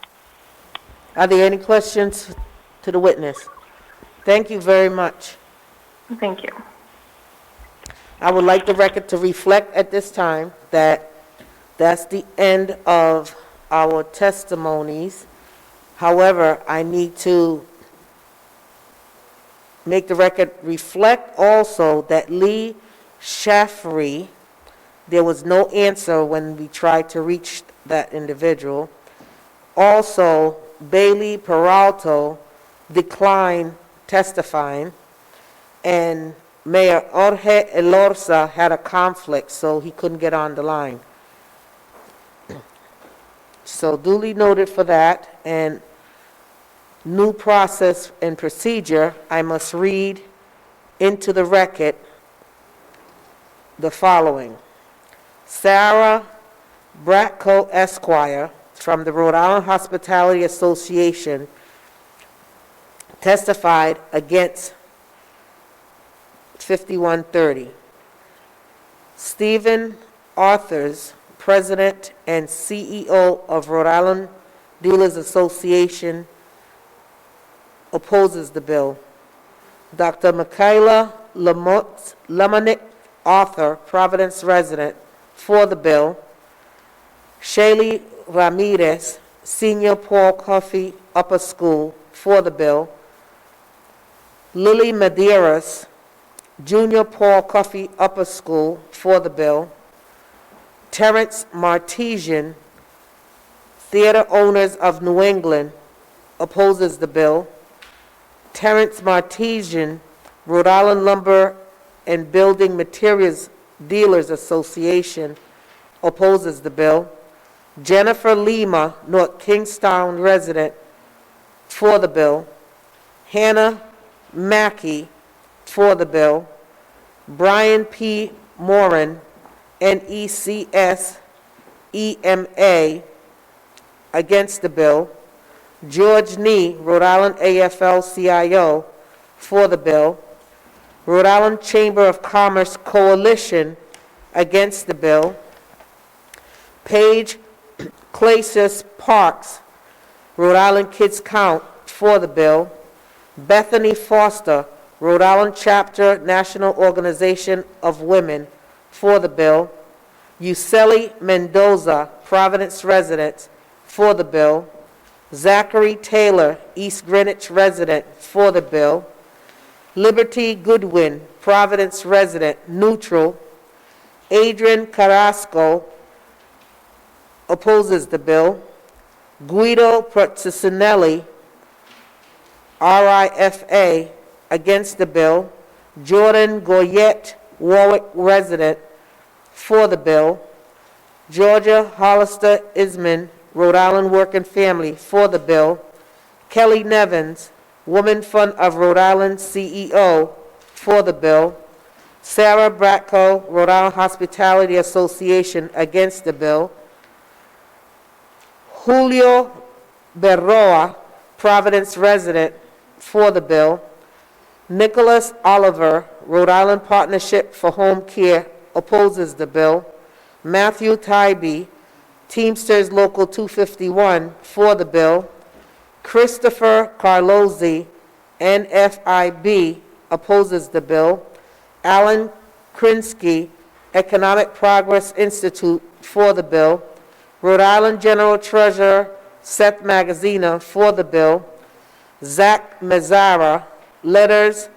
Are there any questions to the witness? Thank you very much. Thank you. I would like the record to reflect at this time that that's the end of our testimonies. However, I need to make the record reflect also that Lee Shaffery, there was no answer when we tried to reach that individual. Also, Bailey Peralto declined testifying, and Mayor Jorge Elorza had a conflict, so he couldn't get on the line. So duly noted for that, and new process and procedure, I must read into the record the following. Sarah Bratko Esquire from the Rhode Island Hospitality Association testified against 5130. Stephen Arthurs, President and CEO of Rhode Island Dealers Association, opposes the bill. Dr. Michaela Lamonick, author, Providence resident, for the bill. Shaylee Ramirez, senior Paul Coffey Upper School, for the bill. Lily Medeiros, junior Paul Coffey Upper School, for the bill. Terrence Martesian, Theater Owners of New England, opposes the bill. Terrence Martesian, Rhode Island Lumber and Building Materials Dealers Association, opposes the bill. Jennifer Lima, North Kingstown resident, for the bill. Hannah Mackey, for the bill. Brian P. Moran, NECS EMA, against the bill. George Nee, Rhode Island AFL-CIO, for the bill. Rhode Island Chamber of Commerce Coalition, against the bill. Paige Clausius Parks, Rhode Island Kids Count, for the bill. Bethany Foster, Rhode Island Chapter, National Organization of Women, for the bill. Yuseli Mendoza, Providence resident, for the bill. Zachary Taylor, East Greenwich resident, for the bill. Liberty Goodwin, Providence resident, neutral. Adrian Carrasco opposes the bill. Guido Protsinelli, RIFA, against the bill. Jordan Goyette, Warwick resident, for the bill. Georgia Hollister Isman, Rhode Island Work and Family, for the bill. Kelly Nevins, Woman Fund of Rhode Island CEO, for the bill. Sarah Bratko, Rhode Island Hospitality Association, against the bill. Julio Berroa, Providence resident, for the bill. Nicholas Oliver, Rhode Island Partnership for Home Care, opposes the bill. Matthew Tybee, Teamsters Local 251, for the bill. Christopher Carlozzi, NFIB, opposes the bill. Alan Krinsky, Economic Progress Institute, for the bill. Rhode Island General Treasurer Seth Magaziner, for the bill. Zach Mazzara, Letters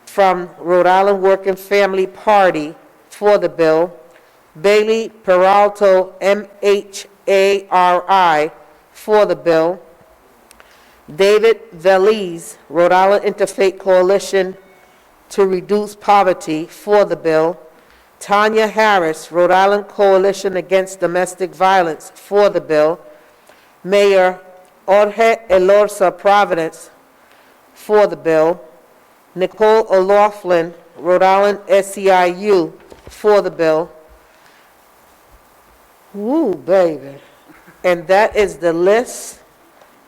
from Rhode Island Working Family Party, for the bill. Bailey Peralto, MHARI, for the bill. David Veliz, Rhode Island Interfaith Coalition to Reduce Poverty, for the bill. Tanya Harris, Rhode Island Coalition Against Domestic Violence, for the bill. Mayor Jorge Elorza Providence, for the bill. Nicole O'Loughlin, Rhode Island SEIU, for the bill. Woo, baby. And that is the list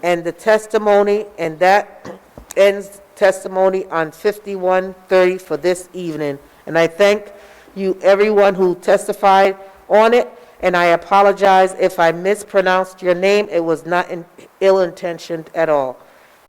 and the testimony, and that ends testimony on 5130 for this evening. And I thank you, everyone who testified on it, and I apologize if I mispronounced your name. It was not ill-intentioned at all.